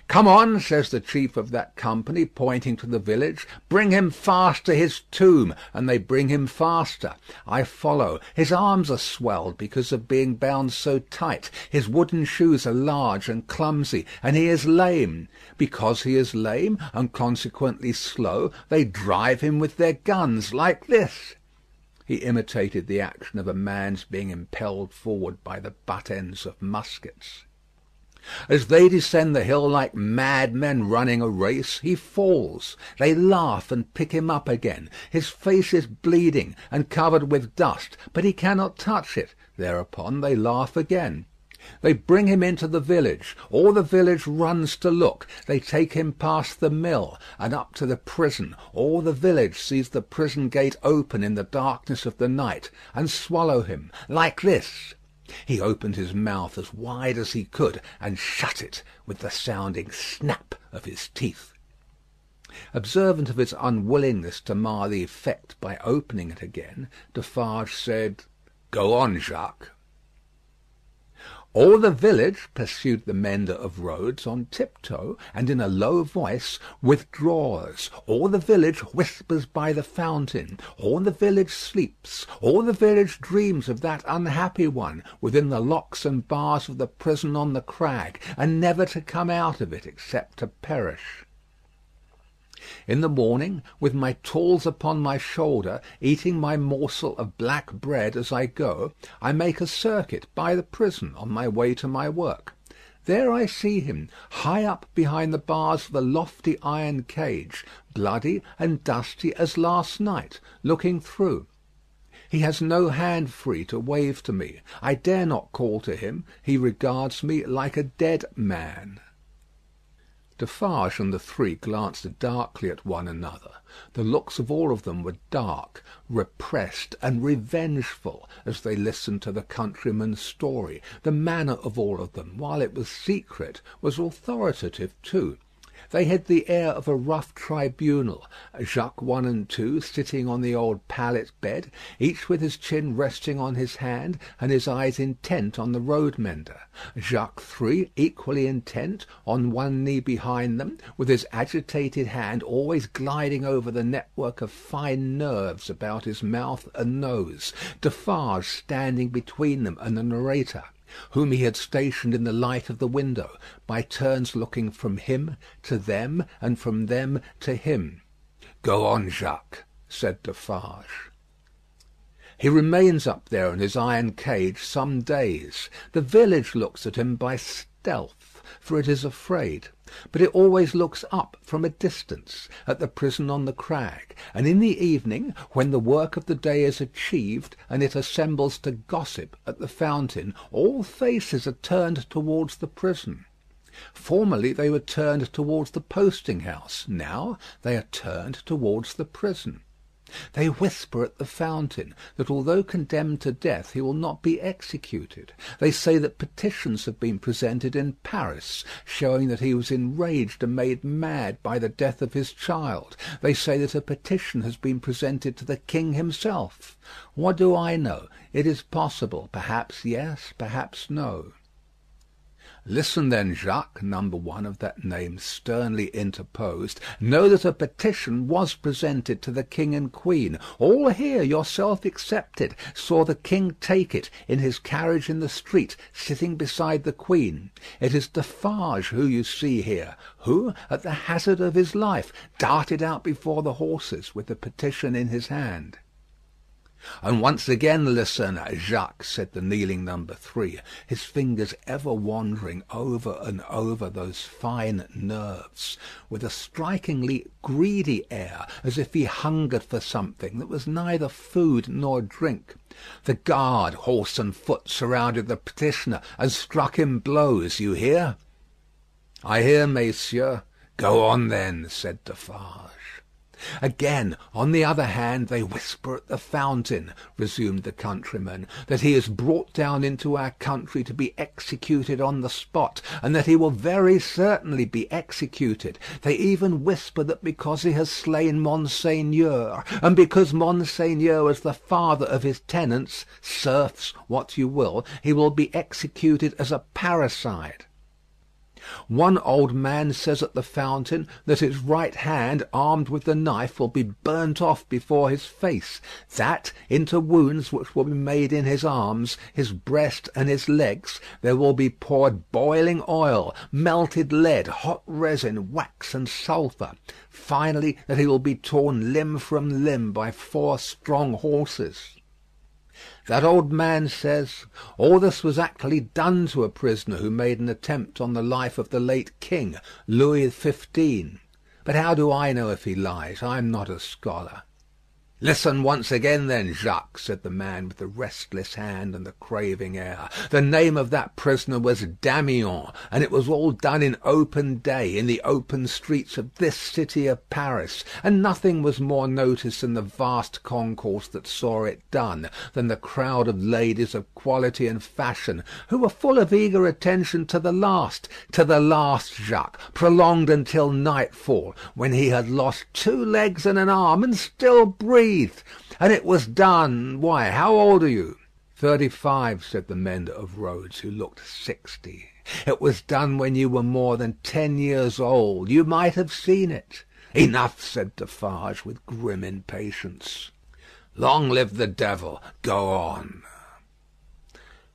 "Come on," says the chief of that company, pointing to the village. "Bring him fast to his tomb." And they bring him faster. I follow. His arms are swelled because of being bound so tight. His wooden shoes are large and clumsy, and he is lame. Because he is lame, and consequently slow, they drive him with their guns, like this. He imitated the action of a man's being impelled forward by the butt ends of muskets. As they descend the hill like madmen running a race, he falls. They laugh and pick him up again. His face is bleeding and covered with dust, but he cannot touch it. Thereupon they laugh again. They bring him into the village. All the village runs to look. They take him past the mill and up to the prison. All the village sees the prison gate open in the darkness of the night, and swallow him, like this. He opened his mouth as wide as he could, and shut it with the sounding snap of his teeth. Observant of his unwillingness to mar the effect by opening it again, Defarge said, "Go on, Jacques." "All the village," pursued the mender of roads on tiptoe, and in a low voice, "withdraws. All the village whispers by the fountain. All the village sleeps. All the village dreams of that unhappy one within the locks and bars of the prison on the crag, and never to come out of it except to perish. In the morning, with my tools upon my shoulder, eating my morsel of black bread as I go, I make a circuit by the prison on my way to my work. There I see him, high up behind the bars of a lofty iron cage, bloody and dusty as last night, looking through. He has no hand free to wave to me. I dare not call to him. He regards me like a dead man." Defarge and the three glanced darkly at one another. The looks of all of them were dark, repressed, and revengeful, as they listened to the countryman's story. The manner of all of them, while it was secret, was authoritative too. They had the air of a rough tribunal, Jacques 1 and 2 sitting on the old pallet bed, each with his chin resting on his hand and his eyes intent on the road mender. Jacques 3 equally intent, on one knee behind them, with his agitated hand always gliding over the network of fine nerves about his mouth and nose. Defarge standing between them and the narrator, whom he had stationed in the light of the window, by turns looking from him to them, and from them to him. "Go on, Jacques," said Defarge. "He remains up there in his iron cage some days. The village looks at him by stealth, for it is afraid. But it always looks up from a distance, at the prison on the crag, and in the evening, when the work of the day is achieved, and it assembles to gossip at the fountain, all faces are turned towards the prison. Formerly they were turned towards the posting house. Now they are turned towards the prison. They whisper at the fountain that although condemned to death he will not be executed. They say that petitions have been presented in Paris, showing that he was enraged and made mad by the death of his child. They say that a petition has been presented to the king himself. What do I know? It is possible. Perhaps yes, perhaps no." Listen then, Jacques, number one of that name sternly interposed. Know that a petition was presented to the king and queen. All here, yourself excepted, saw the king take it in his carriage in the street, sitting beside the queen. It is Defarge who you see here, who, at the hazard of his life, darted out before the horses with the petition in his hand. And once again listen, Jacques, said the kneeling number three, his fingers ever wandering over and over those fine nerves, with a strikingly greedy air, as if he hungered for something that was neither food nor drink. The guard, horse and foot, surrounded the petitioner and struck him blows. You hear? I hear, messieurs. Go on then, said Defarge. Again, on the other hand, they whisper at the fountain, resumed the countryman, that he is brought down into our country to be executed on the spot, and that he will very certainly be executed. They even whisper that because he has slain Monseigneur, and because Monseigneur is the father of his tenants, serfs, what you will, he will be executed as a parricide. One old man says at the fountain that his right hand, armed with the knife, will be burnt off before his face, that into wounds which will be made in his arms, his breast, and his legs, there will be poured boiling oil, melted lead, hot resin, wax, and sulphur. Finally, that he will be torn limb from limb by 4 strong horses. That old man says, all this was actually done to a prisoner who made an attempt on the life of the late king, Louis XV. But how do I know if he lies? I am not a scholar. Listen once again then, Jacques, said the man with the restless hand and the craving air. The name of that prisoner was Damiens, and it was all done in open day, in the open streets of this city of Paris, and nothing was more noticed in the vast concourse that saw it done than the crowd of ladies of quality and fashion, who were full of eager attention to the last, Jacques, prolonged until nightfall, when he had lost 2 legs and an arm, and still breathed. And it was done. Why, how old are you? 35, said the mender of roads, who looked 60. It was done when you were more than 10 years old. You might have seen it. Enough, said Defarge, with grim impatience. Long live the devil. Go on.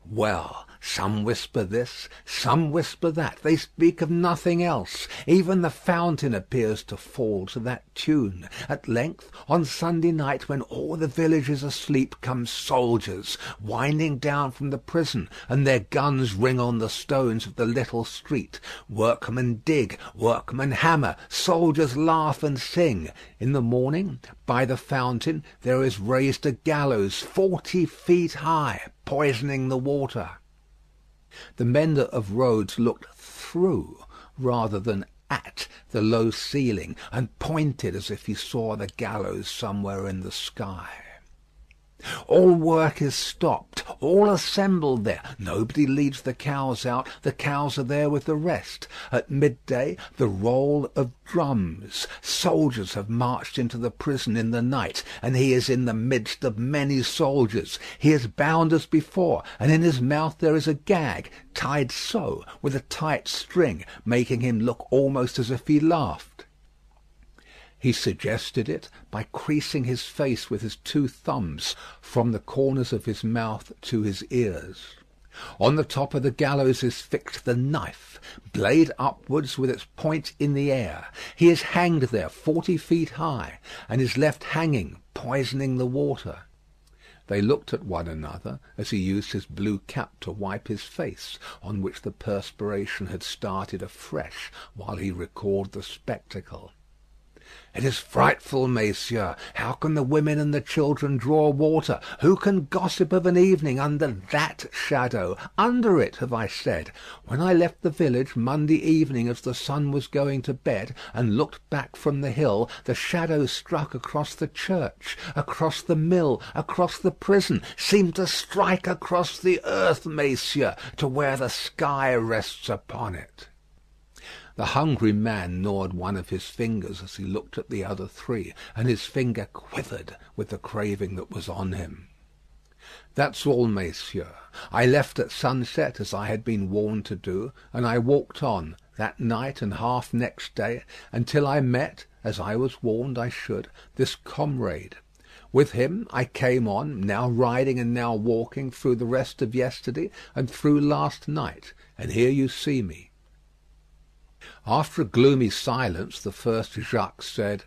Well, some whisper this, some whisper that. They speak of nothing else. Even the fountain appears to fall to that tune. At length, on Sunday night, when all the village is asleep, come soldiers, winding down from the prison, and their guns ring on the stones of the little street. Workmen dig, workmen hammer, soldiers laugh and sing. In the morning, by the fountain, there is raised a gallows 40 feet high, poisoning the water. The mender of roads looked through rather than at the low ceiling, and pointed as if he saw the gallows somewhere in the sky. All work is stopped, all assembled there. Nobody leads the cows out, the cows are there with the rest. At midday, the roll of drums. Soldiers have marched into the prison in the night, and he is in the midst of many soldiers. He is bound as before, and in his mouth there is a gag, tied so, with a tight string, making him look almost as if he laughed. He suggested it by creasing his face with his 2 thumbs from the corners of his mouth to his ears. On the top of the gallows is fixed the knife, blade upwards with its point in the air. He is hanged there 40 feet high, and is left hanging, poisoning the water. They looked at one another as he used his blue cap to wipe his face, on which the perspiration had started afresh while he recalled the spectacle. It is frightful, messieurs. How can the women and the children draw water? Who can gossip of an evening under that shadow? Under it, have I said. When I left the village Monday evening as the sun was going to bed, and looked back from the hill, the shadow struck across the church, across the mill, across the prison, seemed to strike across the earth, messieurs, to where the sky rests upon it. The hungry man gnawed one of his fingers as he looked at the other 3, and his finger quivered with the craving that was on him. "That's all, messieurs. I left at sunset, as I had been warned to do, and I walked on, that night and half next day, until I met, as I was warned I should, this comrade. With him I came on, now riding and now walking, through the rest of yesterday and through last night, and here you see me." After a gloomy silence, the first Jacques said,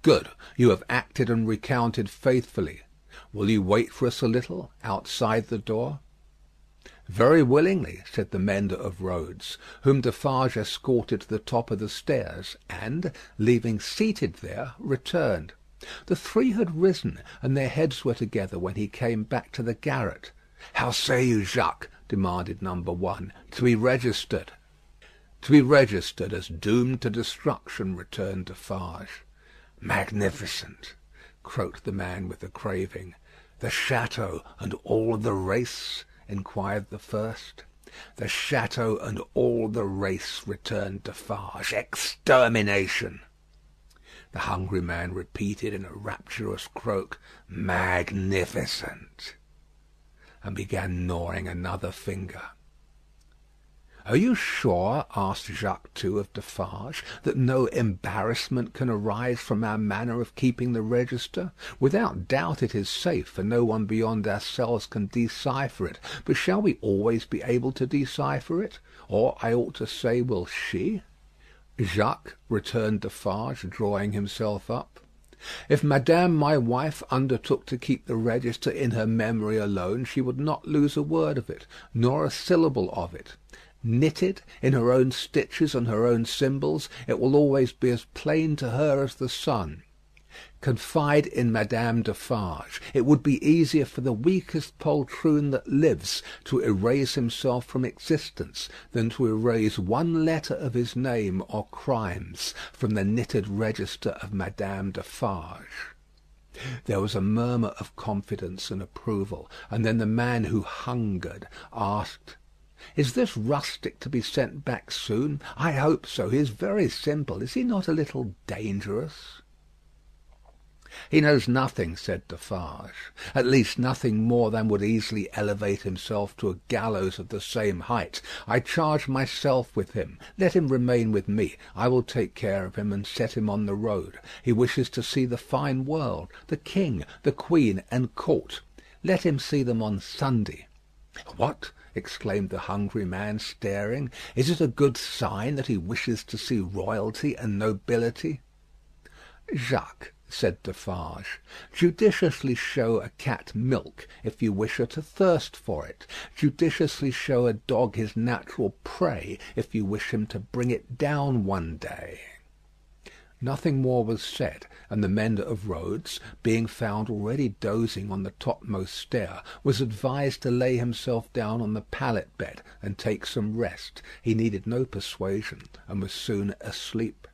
"Good. You have acted and recounted faithfully. Will you wait for us a little, outside the door?" "Very willingly," said the mender of roads, whom Defarge escorted to the top of the stairs, and, leaving seated there, returned. The three had risen, and their heads were together when he came back to the garret. "How say you, Jacques?" demanded number one. "To be registered." "To be registered as doomed to destruction," returned Defarge. "Magnificent," croaked the man with the craving. "The château and all the race?" inquired the first. "The château and all the race," returned Defarge. "Extermination." The hungry man repeated in a rapturous croak, "Magnificent," and began gnawing another finger. "Are you sure," asked Jacques too of Defarge, "that no embarrassment can arise from our manner of keeping the register? Without doubt it is safe, for no one beyond ourselves can decipher it. But shall we always be able to decipher it? Or, I ought to say, will she?" "Jacques," returned Defarge, drawing himself up, "if Madame my wife undertook to keep the register in her memory alone, she would not lose a word of it, nor a syllable of it. Knitted, in her own stitches and her own symbols, it will always be as plain to her as the sun. Confide in Madame Defarge. It would be easier for the weakest poltroon that lives to erase himself from existence than to erase one letter of his name or crimes from the knitted register of Madame Defarge." There was a murmur of confidence and approval, and then the man who hungered asked, "Is this rustic to be sent back soon?" "I hope so. He is very simple. Is he not a little dangerous?" "He knows nothing," said Defarge. "At least nothing more than would easily elevate himself to a gallows of the same height. I charge myself with him. Let him remain with me. I will take care of him and set him on the road. He wishes to see the fine world, the king, the queen, and court. Let him see them on Sunday." "What?" exclaimed the hungry man, staring. "Is it a good sign that he wishes to see royalty and nobility?" "Jacques," said Defarge, "judiciously show a cat milk if you wish her to thirst for it. Judiciously show a dog his natural prey if you wish him to bring it down one day." Nothing more was said, and the mender of roads, being found already dozing on the topmost stair, was advised to lay himself down on the pallet bed and take some rest. He needed no persuasion, and was soon asleep.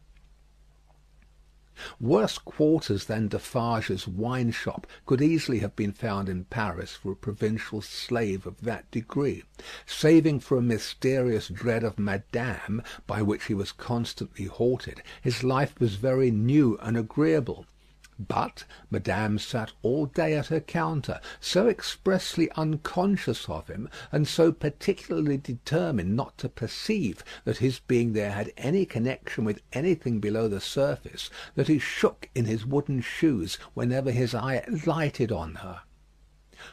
Worse quarters than Defarge's wine shop could easily have been found in Paris for a provincial slave of that degree. Saving for a mysterious dread of Madame, by which he was constantly haunted, his life was very new and agreeable. But Madame sat all day at her counter, so expressly unconscious of him, and so particularly determined not to perceive that his being there had any connection with anything below the surface, that he shook in his wooden shoes whenever his eye lighted on her.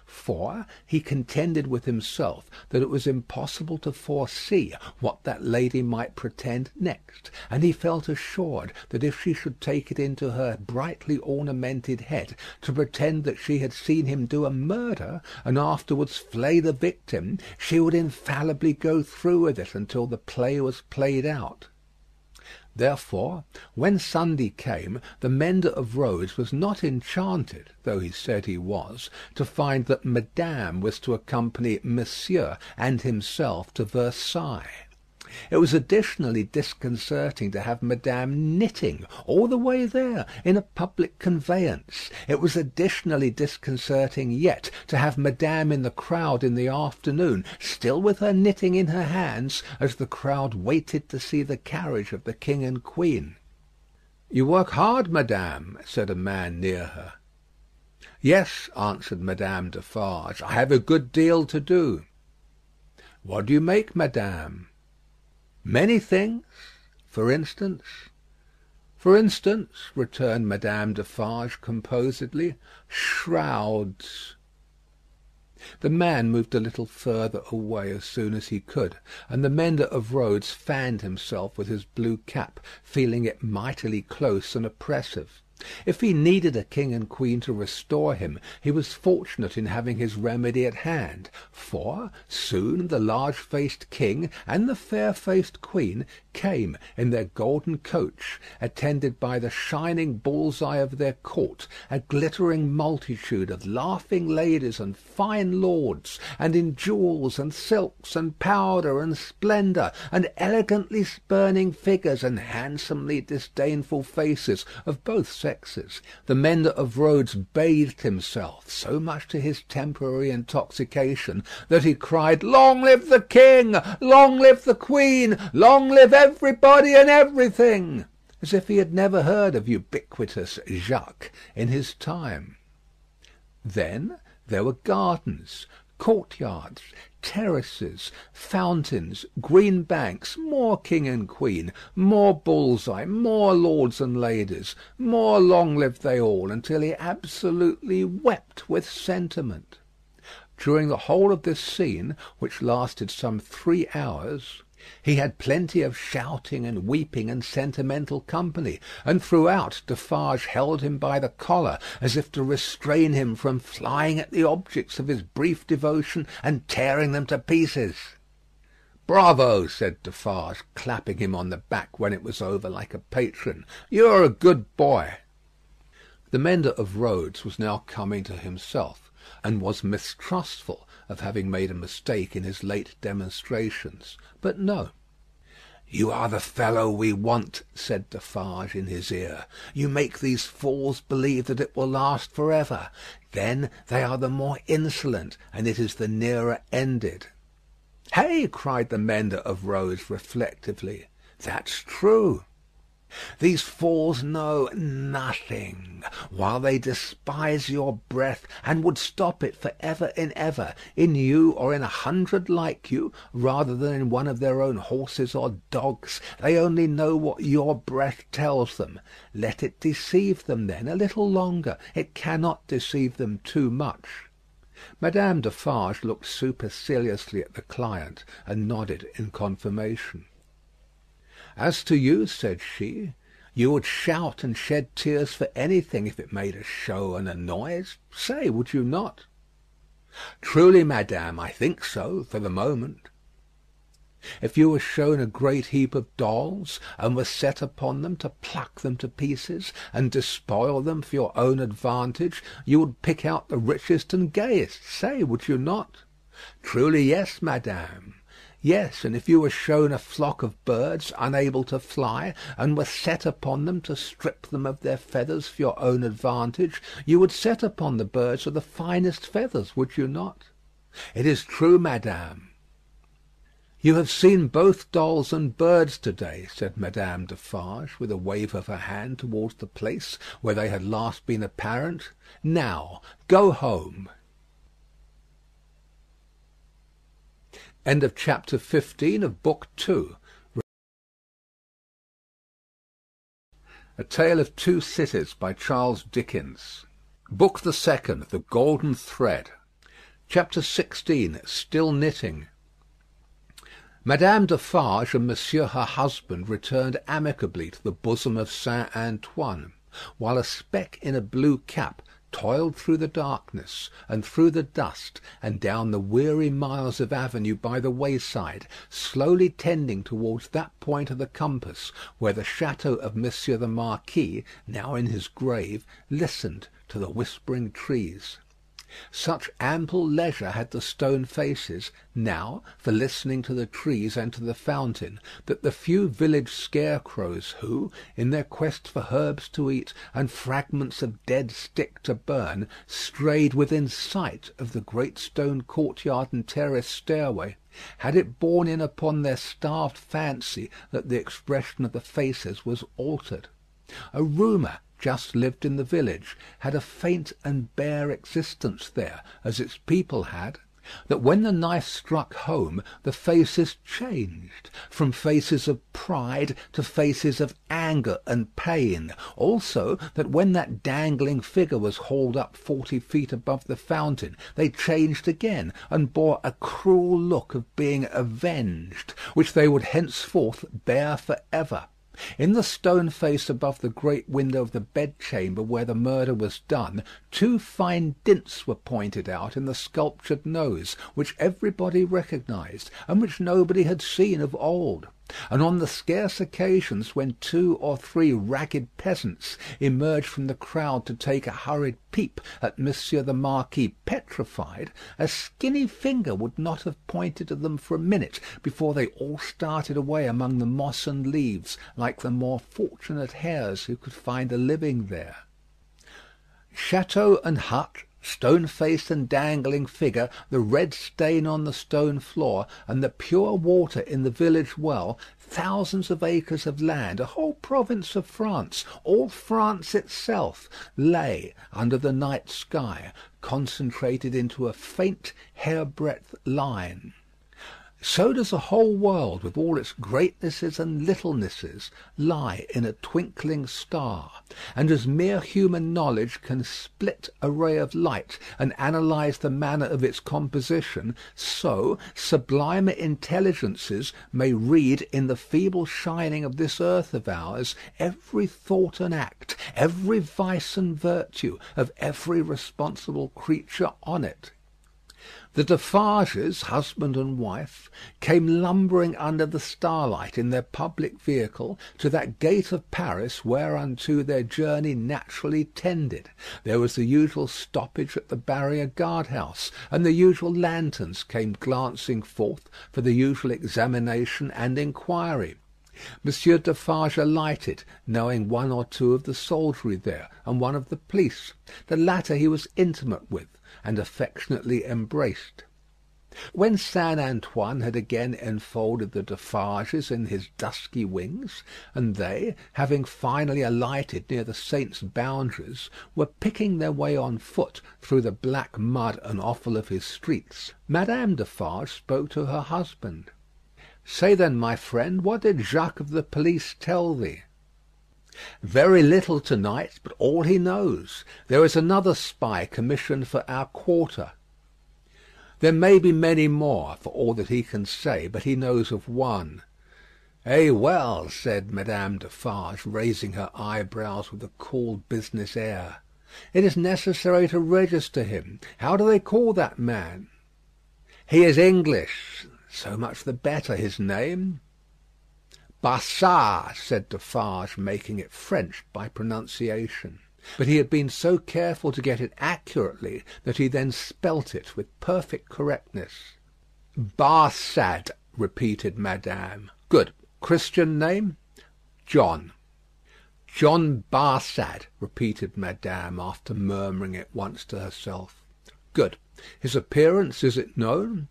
For he contended with himself that it was impossible to foresee what that lady might pretend next, and he felt assured that if she should take it into her brightly ornamented head to pretend that she had seen him do a murder, and afterwards flay the victim, she would infallibly go through with it until the play was played out. Therefore, when Sunday came, the mender of roads was not enchanted, though he said he was, to find that Madame was to accompany Monsieur and himself to Versailles. It was additionally disconcerting to have Madame knitting all the way there in a public conveyance. It was additionally disconcerting yet to have Madame in the crowd in the afternoon, still with her knitting in her hands, as the crowd waited to see the carriage of the king and queen. "You work hard, Madame," said a man near her. "Yes," answered Madame Defarge, "I have a good deal to do." "What do you make, madame?" "Many things." "For instance?" "For instance," returned Madame Defarge, composedly, "shrouds." The man moved a little further away as soon as he could, and the mender of roads fanned himself with his blue cap, feeling it mightily close and oppressive. If he needed a king and queen to restore him, he was fortunate in having his remedy at hand; for soon the large-faced king and the fair-faced queen came in their golden coach, attended by the shining bull's-eye of their court, a glittering multitude of laughing ladies and fine lords, and in jewels and silks and powder and splendour, and elegantly spurning figures and handsomely disdainful faces of both sexes. The mender of roads bathed himself, so much to his temporary intoxication, that he cried, "Long live the king! Long live the queen! Long live everybody and everything!" as if he had never heard of ubiquitous Jacques in his time. Then there were gardens, courtyards, terraces, fountains, green banks, more king and queen, more bull's-eye, more lords and ladies, more long live they all, until he absolutely wept with sentiment. During the whole of this scene, which lasted some 3 hours, he had plenty of shouting and weeping and sentimental company, and throughout Defarge held him by the collar, as if to restrain him from flying at the objects of his brief devotion and tearing them to pieces. "Bravo!" said Defarge, clapping him on the back when it was over like a patron. "You are a good boy." The mender of roads was now coming to himself, and was mistrustful of having made a mistake in his late demonstrations. But no. "You are the fellow we want," said Defarge in his ear. "You make these fools believe that it will last for ever. Then they are the more insolent, and it is the nearer ended." "Hey!" cried the mender of roads reflectively. "That's true. These fools know nothing, while they despise your breath, and would stop it for ever and ever, in you or in 100 like you, rather than in one of their own horses or dogs. They only know what your breath tells them. Let it deceive them, then, a little longer. It cannot deceive them too much." Madame Defarge looked superciliously at the client, and nodded in confirmation. "As to you," said she, "you would shout and shed tears for anything if it made a show and a noise. Say, would you not?" "Truly, madame, I think so, for the moment." "If you were shown a great heap of dolls, and were set upon them to pluck them to pieces, and despoil them for your own advantage, you would pick out the richest and gayest. Say, would you not?" "Truly, yes, madame." "Yes, and if you were shown a flock of birds unable to fly, and were set upon them to strip them of their feathers for your own advantage, you would set upon the birds of the finest feathers, would you not?" "It is true, madame." "You have seen both dolls and birds to-day," said Madame Defarge, with a wave of her hand towards the place where they had last been apparent. "Now go home." End of chapter 15 of Book 2. A Tale of Two Cities by Charles Dickens. Book the Second, The Golden Thread. Chapter 16. Still Knitting. Madame Defarge and Monsieur her husband returned amicably to the bosom of Saint Antoine, while a speck in a blue cap toiled through the darkness, and through the dust, and down the weary miles of avenue by the wayside, slowly tending towards that point of the compass where the chateau of Monsieur the Marquis, now in his grave, listened to the whispering trees. Such ample leisure had the stone faces now for listening to the trees and to the fountain, that the few village scarecrows who, in their quest for herbs to eat and fragments of dead stick to burn, strayed within sight of the great stone courtyard and terrace stairway, had it borne in upon their starved fancy that the expression of the faces was altered. A rumour just lived in the village, had a faint and bare existence there, as its people had; that when the knife struck home, the faces changed, from faces of pride to faces of anger and pain; also that when that dangling figure was hauled up 40 feet above the fountain, they changed again, and bore a cruel look of being avenged, which they would henceforth bear for ever. In the stone face above the great window of the bedchamber where the murder was done, 2 fine dints were pointed out in the sculptured nose, which everybody recognised, and which nobody had seen of old; and on the scarce occasions when 2 or 3 ragged peasants emerged from the crowd to take a hurried peep at Monsieur the Marquis petrified, a skinny finger would not have pointed to them for a minute before they all started away among the moss and leaves, like the more fortunate hares who could find a living there. Chateau and hut, stone face and dangling figure, the red stain on the stone floor, and the pure water in the village well, thousands of acres of land, a whole province of France, all France itself, lay under the night sky, concentrated into a faint hairbreadth line. So does a whole world, with all its greatnesses and littlenesses, lie in a twinkling star; and as mere human knowledge can split a ray of light and analyse the manner of its composition, so sublimer intelligences may read in the feeble shining of this earth of ours every thought and act, every vice and virtue of every responsible creature on it. The Defarges, husband and wife, came lumbering under the starlight in their public vehicle to that gate of Paris whereunto their journey naturally tended. There was the usual stoppage at the barrier guard-house, and the usual lanterns came glancing forth for the usual examination and inquiry. Monsieur Defarge alighted, knowing 1 or 2 of the soldiery there, and 1 of the police. The latter he was intimate with, and affectionately embraced. When Saint Antoine had again enfolded the Defarges in his dusky wings, and they, having finally alighted near the saint's boundaries, were picking their way on foot through the black mud and offal of his streets, Madame Defarge spoke to her husband. "Say then, my friend, what did Jacques of the police tell thee?" "Very little to-night, but all he knows. There is another spy commissioned for our quarter." "There may be many more, for all that he can say, but he knows of one." "Eh well," said Madame Defarge, raising her eyebrows with a cool business air. "It is necessary to register him. How do they call that man?" "He is English." "So much the better. His name?" "Bassard," said Defarge, making it French by pronunciation. But he had been so careful to get it accurately that he then spelt it with perfect correctness. "Barsad," repeated Madame. "Good. Christian name?" "John." "John Barsad," repeated Madame, after murmuring it once to herself. "Good. His appearance, is it known?"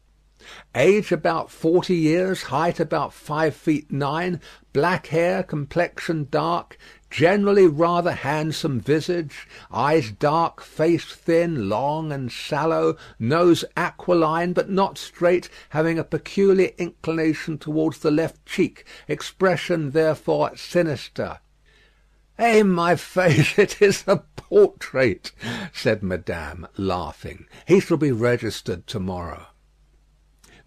"Age about 40 years, height about 5 feet 9, black hair, complexion dark, generally rather handsome visage, eyes dark, face thin, long, and sallow, nose aquiline but not straight, having a peculiar inclination towards the left cheek, expression therefore sinister." "Eh, my faith, it is a portrait," said Madame, laughing. "He shall be registered to-morrow."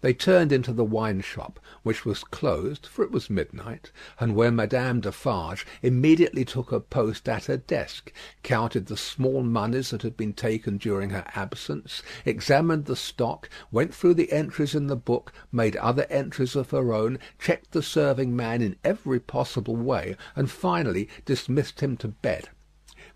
They turned into the wine shop, which was closed, for it was midnight, and where Madame Defarge immediately took her post at her desk, counted the small moneys that had been taken during her absence, examined the stock, went through the entries in the book, made other entries of her own, checked the serving man in every possible way, and finally dismissed him to bed.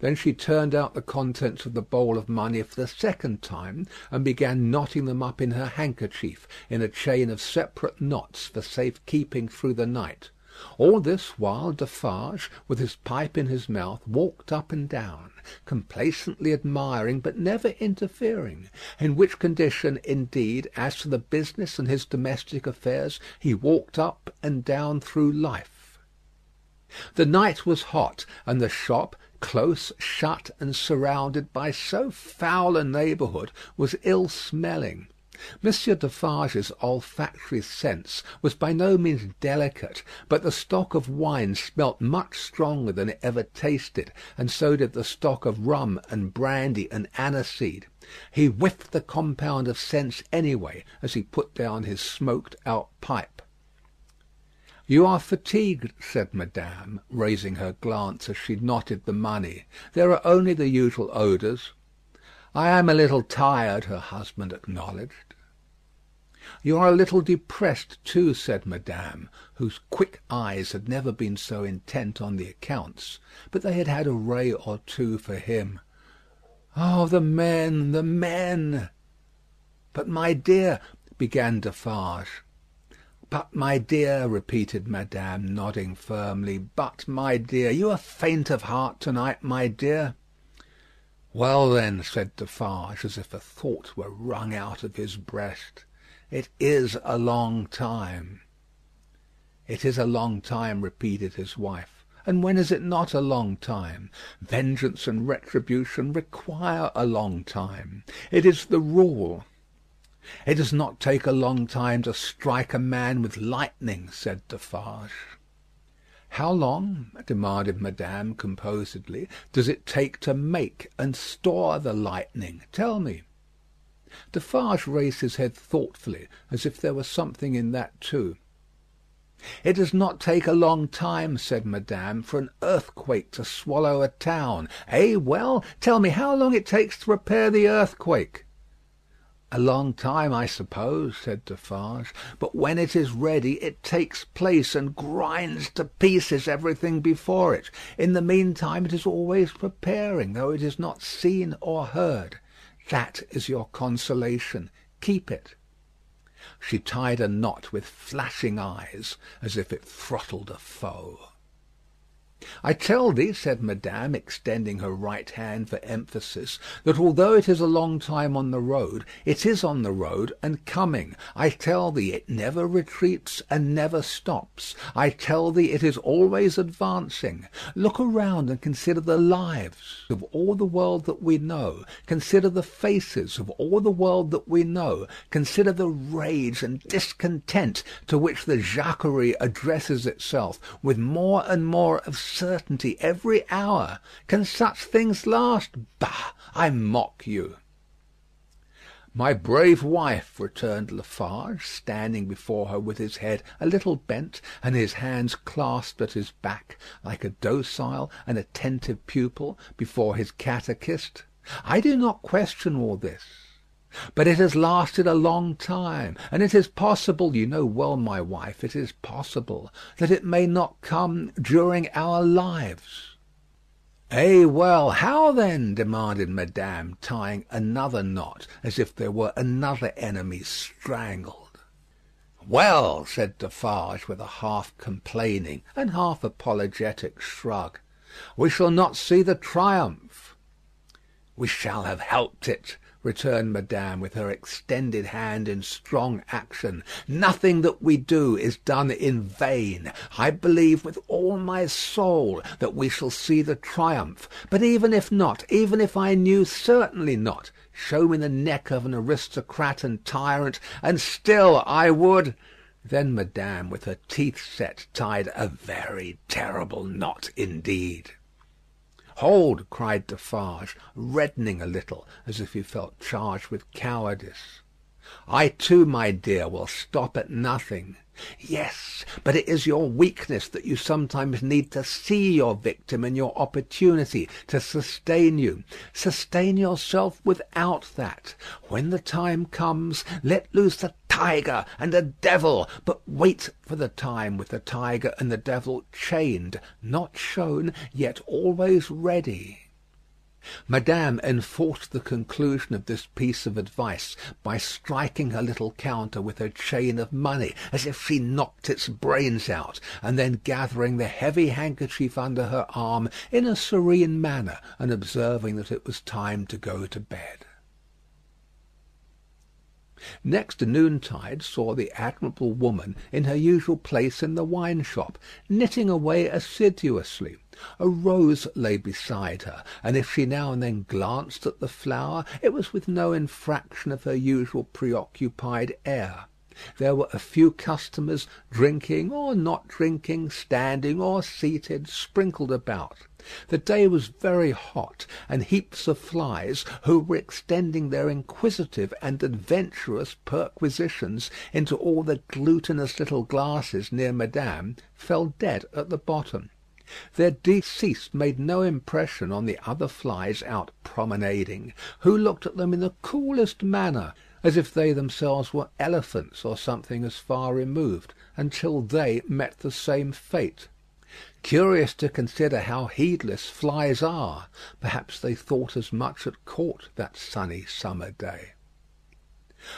Then she turned out the contents of the bowl of money for the second time, and began knotting them up in her handkerchief in a chain of separate knots for safe keeping through the night. All this while Defarge, with his pipe in his mouth, walked up and down, complacently admiring but never interfering; in which condition, indeed, as to the business and his domestic affairs, he walked up and down through life. The night was hot, and the shop, close, shut, and surrounded by so foul a neighbourhood, was ill-smelling. Monsieur Defarge's olfactory sense was by no means delicate, but the stock of wine smelt much stronger than it ever tasted, and so did the stock of rum and brandy and aniseed. He whiffed the compound of scents anyway, as he put down his smoked-out pipe. "You are fatigued," said Madame, raising her glance as she knotted the money. "There are only the usual odours." "I am a little tired," her husband acknowledged. "You are a little depressed too," said Madame, whose quick eyes had never been so intent on the accounts, but they had had a ray or two for him. "Oh, the men, the men!" "But, my dear," began Defarge. "But, my dear," repeated Madame, nodding firmly. "But, my dear, you are faint of heart to-night, my dear." "Well, then," said Defarge, as if a thought were wrung out of his breast, "it is a long time." "It is a long time," repeated his wife. "And when is it not a long time? Vengeance and retribution require a long time. It is the rule." "It does not take a long time to strike a man with lightning," said Defarge. "How long," demanded Madame composedly, "does it take to make and store the lightning? Tell me." Defarge raised his head thoughtfully, as if there were something in that too. "It does not take a long time," said Madame, "for an earthquake to swallow a town. Eh, well? Tell me how long it takes to repair the earthquake." "A long time, I suppose," said Defarge. "But when it is ready, it takes place and grinds to pieces everything before it. In the meantime it is always preparing, though it is not seen or heard. That is your consolation. Keep it." She tied a knot with flashing eyes, as if it throttled a foe. "I tell thee," said Madame, extending her right hand for emphasis, "that although it is a long time on the road, it is on the road and coming. I tell thee it never retreats and never stops. I tell thee it is always advancing. Look around and consider the lives of all the world that we know. Consider the faces of all the world that we know. Consider the rage and discontent to which the Jacquerie addresses itself with more and more of certainty every hour. Can such things last? Bah! I mock you." "My brave wife," returned Defarge, standing before her with his head a little bent and his hands clasped at his back, like a docile and attentive pupil before his catechist, "I do not question all this. But it has lasted a long time, and it is possible, you know well, my wife, it is possible that it may not come during our lives." "Eh, well, how then?" demanded Madame, tying another knot, as if there were another enemy strangled. "Well," said Defarge, with a half complaining and half apologetic shrug, "we shall not see the triumph." "We shall have helped it," returned Madame, with her extended hand in strong action. "Nothing that we do is done in vain. I believe with all my soul that we shall see the triumph. But even if not, even if I knew certainly not, show me the neck of an aristocrat and tyrant, and still I would—" Then Madame, with her teeth set, tied a very terrible knot indeed. "Hold!" cried Defarge, reddening a little, as if he felt charged with cowardice. "I too, my dear, will stop at nothing." "Yes, but it is your weakness that you sometimes need to see your victim in your opportunity to sustain you. Sustain yourself without that. When the time comes, let loose the tiger and the devil, but wait for the time with the tiger and the devil chained, not shown, yet always ready." Madame enforced the conclusion of this piece of advice by striking her little counter with her chain of money, as if she knocked its brains out, and then gathering the heavy handkerchief under her arm in a serene manner, and observing that it was time to go to bed. Next noontide saw the admirable woman in her usual place in the wine shop, knitting away assiduously. A rose lay beside her, and if she now and then glanced at the flower, it was with no infraction of her usual preoccupied air. There were a few customers, drinking or not drinking, standing or seated, sprinkled about. The day was very hot, and heaps of flies, who were extending their inquisitive and adventurous perquisitions into all the glutinous little glasses near Madame, fell dead at the bottom. Their decease made no impression on the other flies out promenading, who looked at them in the coolest manner, as if they themselves were elephants or something as far removed, until they met the same fate. Curious to consider how heedless flies are. Perhaps they thought as much at court that sunny summer day.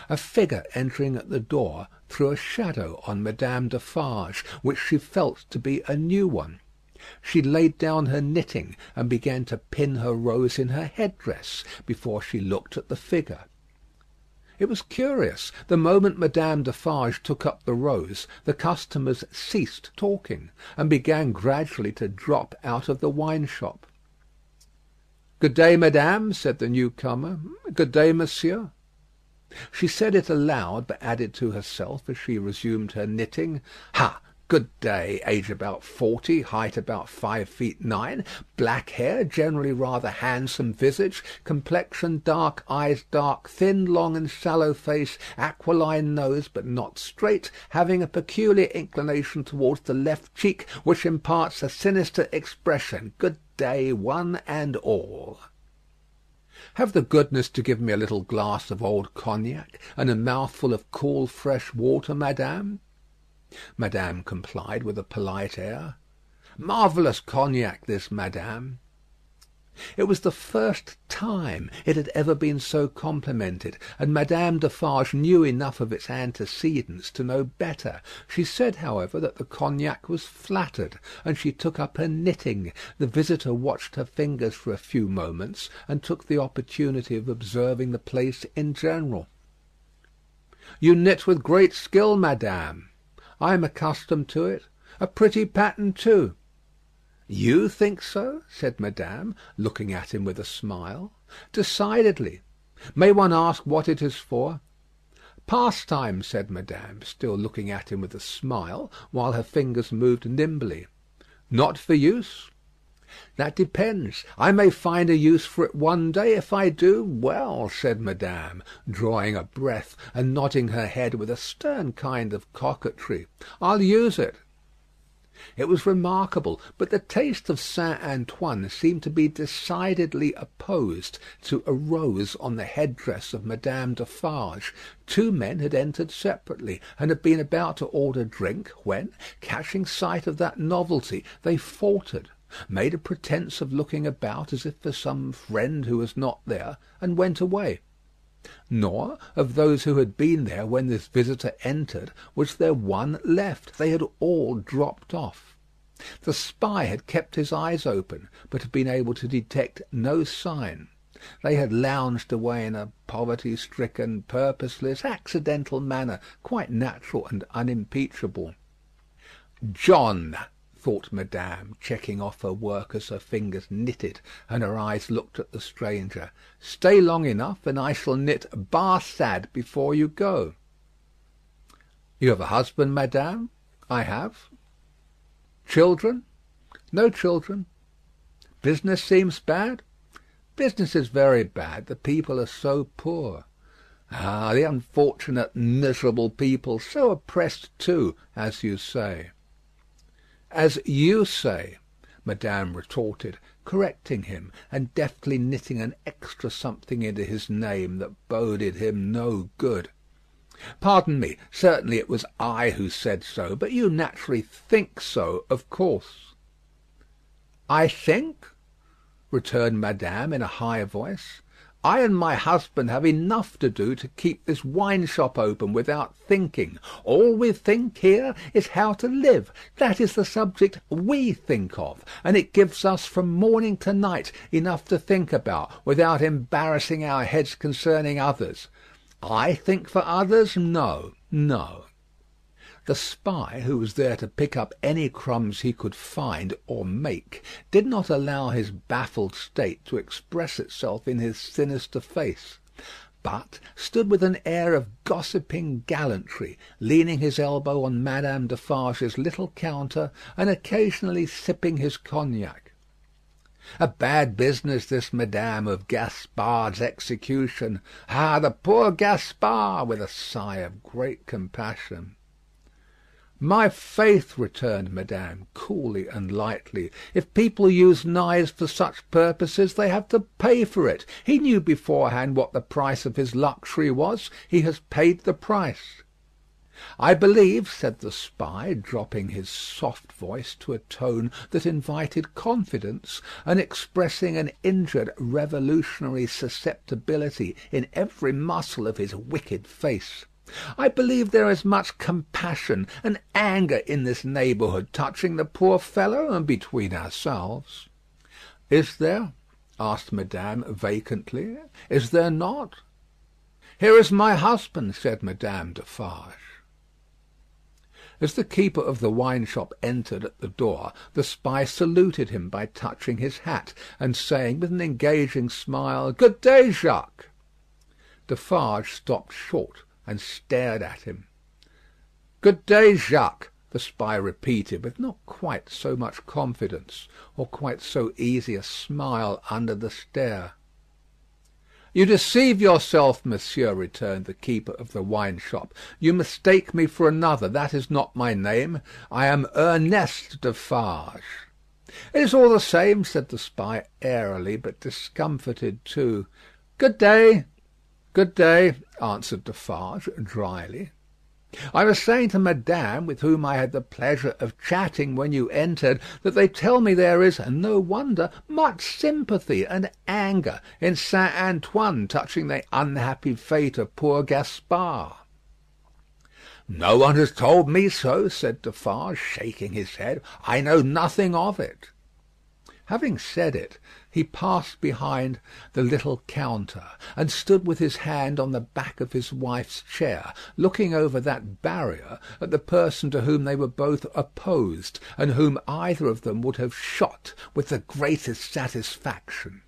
A figure entering at the door threw a shadow on Madame Defarge, which she felt to be a new one. She laid down her knitting and began to pin her rose in her headdress before she looked at the figure. It was curious. The moment Madame Defarge took up the rose, the customers ceased talking, and began gradually to drop out of the wine shop. "Good day, madame," said the newcomer. "Good day, monsieur." She said it aloud, but added to herself as she resumed her knitting, "Ha! Good day. Age about 40, height about 5 feet 9, black hair, generally rather handsome visage, complexion dark, eyes dark, thin, long and sallow face, aquiline nose but not straight, having a peculiar inclination towards the left cheek, which imparts a sinister expression. Good day, one and all." "Have the goodness to give me a little glass of old cognac, and a mouthful of cool fresh water, madame." Madame complied with a polite air. "Marvellous cognac this, madame." It was the first time it had ever been so complimented, and Madame Defarge knew enough of its antecedents to know better. She said, however, that the cognac was flattered, and she took up her knitting. The visitor watched her fingers for a few moments, and took the opportunity of observing the place in general. "You knit with great skill, madame." "I am accustomed to it. A pretty pattern too." "You think so?" said Madame, looking at him with a smile. "Decidedly. May one ask what it is for?" "Pastime," said Madame, still looking at him with a smile, while her fingers moved nimbly. "Not for use?" "That depends. I may find a use for it one day. If I do, well," said Madame, drawing a breath, and nodding her head with a stern kind of coquetry, "I'll use it." It was remarkable, but the taste of Saint Antoine seemed to be decidedly opposed to a rose on the headdress of Madame Defarge. Two men had entered separately, and had been about to order drink, when, catching sight of that novelty, they faltered, made a pretence of looking about as if for some friend who was not there, and went away. Nor, of those who had been there when this visitor entered, was there one left. They had all dropped off. The spy had kept his eyes open, but had been able to detect no sign. They had lounged away in a poverty-stricken, purposeless, accidental manner, quite natural and unimpeachable. "John," thought Madame, checking off her work as her fingers knitted and her eyes looked at the stranger. "Stay long enough, and I shall knit Barsad before you go." "You have a husband, madame?" "I have." "Children?" "No children." "Business seems bad?" "Business is very bad. The people are so poor." "Ah, the unfortunate, miserable people, so oppressed too, as you say." "As you say," Madame retorted, correcting him, and deftly knitting an extra something into his name that boded him no good. "Pardon me. Certainly it was I who said so, but you naturally think so, of course." "I think?" returned Madame in a high voice. "I and my husband have enough to do to keep this wine shop open without thinking. All we think here is how to live. That is the subject we think of, and it gives us from morning to night enough to think about, without embarrassing our heads concerning others. I think for others? No, no." The spy, who was there to pick up any crumbs he could find or make, did not allow his baffled state to express itself in his sinister face, but stood with an air of gossiping gallantry, leaning his elbow on Madame Defarge's little counter, and occasionally sipping his cognac. A bad business this, madame, of Gaspard's execution. Ah, the poor Gaspard! With a sigh of great compassion. My faith, returned madame, coolly and lightly, if people use knives for such purposes, they have to pay for it. He knew beforehand what the price of his luxury was. He has paid the price. I believe, said the spy, dropping his soft voice to a tone that invited confidence, and expressing an injured revolutionary susceptibility in every muscle of his wicked face, I believe there is much compassion and anger in this neighbourhood touching the poor fellow, and between ourselves. Is there? asked madame vacantly. Is there not? Here is my husband, said Madame Defarge. As the keeper of the wine shop entered at the door, the spy saluted him by touching his hat, and saying with an engaging smile, "Good day, Jacques." Defarge stopped short and stared at him. "Good day, Jacques," the spy repeated, with not quite so much confidence, or quite so easy a smile under the stare. "You deceive yourself, monsieur," returned the keeper of the wine shop. "You mistake me for another. That is not my name. I am Ernest Defarge." "It is all the same," said the spy airily, but discomfited too. "Good day." "Good day," answered Defarge dryly. "I was saying to madame, with whom I had the pleasure of chatting when you entered, that they tell me there is, and no wonder, much sympathy and anger in Saint Antoine touching the unhappy fate of poor Gaspard." "No one has told me so," said Defarge, shaking his head. "I know nothing of it." Having said it, he passed behind the little counter, and stood with his hand on the back of his wife's chair, looking over that barrier at the person to whom they were both opposed, and whom either of them would have shot with the greatest satisfaction.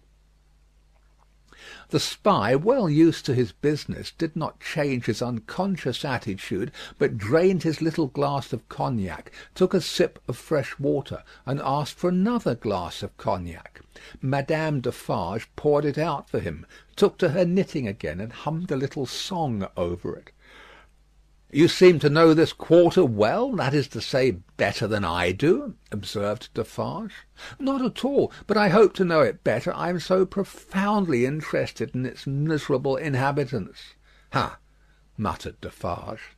The spy, well used to his business, did not change his unconscious attitude, but drained his little glass of cognac, took a sip of fresh water, and asked for another glass of cognac. Madame Defarge poured it out for him, took to her knitting again, and hummed a little song over it. "You seem to know this quarter well, that is to say, better than I do," observed Defarge. "Not at all, but I hope to know it better. I am so profoundly interested in its miserable inhabitants." "Ha!" muttered Defarge.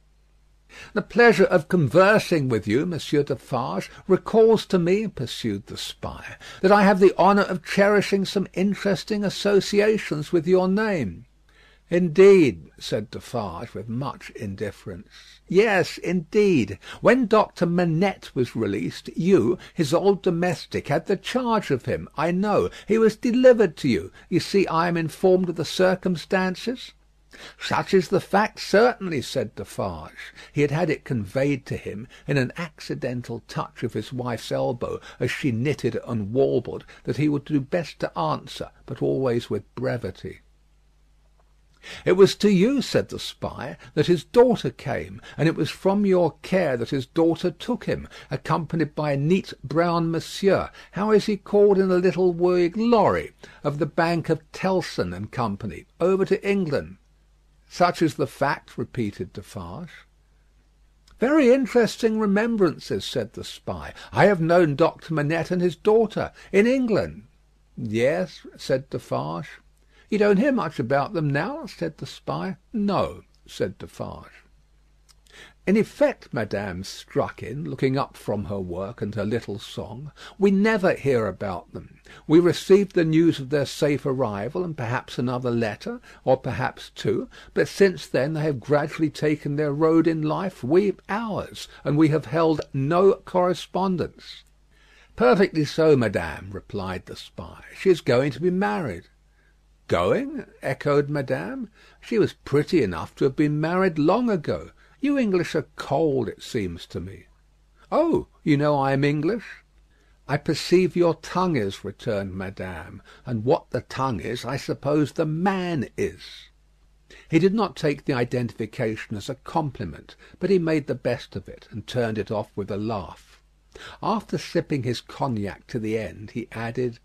"The pleasure of conversing with you, Monsieur Defarge, recalls to me," pursued the spy, "that I have the honour of cherishing some interesting associations with your name." "Indeed," said Defarge, with much indifference. "Yes, indeed. When Doctor Manette was released, you, his old domestic, had the charge of him. I know. He was delivered to you. You see, I am informed of the circumstances." "Such is the fact, certainly," said Defarge. He had had it conveyed to him, in an accidental touch of his wife's elbow as she knitted and warbled, that he would do best to answer, but always with brevity. "It was to you," said the spy, "that his daughter came, and it was from your care that his daughter took him, accompanied by a neat brown monsieur, how is he called, in a little wig lorry, of the Bank of Tellson and Company, over to England." "Such is the fact," repeated Defarge. "Very interesting remembrances," said the spy. "I have known Doctor Manette and his daughter in England." "Yes," said Defarge. "You don't hear much about them now?" said the spy. "No," said Defarge. "In effect," madame struck in, looking up from her work and her little song, "we never hear about them. We received the news of their safe arrival, and perhaps another letter, or perhaps two, but since then they have gradually taken their road in life, we ours, and we have held no correspondence." "Perfectly so, madame," replied the spy. "She is going to be married." "Going?" echoed madame. "She was pretty enough to have been married long ago. You English are cold, it seems to me." "Oh, you know I am English?" "I perceive your tongue is," returned Madame; "and what the tongue is, I suppose the man is." He did not take the identification as a compliment, but he made the best of it, and turned it off with a laugh. After sipping his cognac to the end, he added: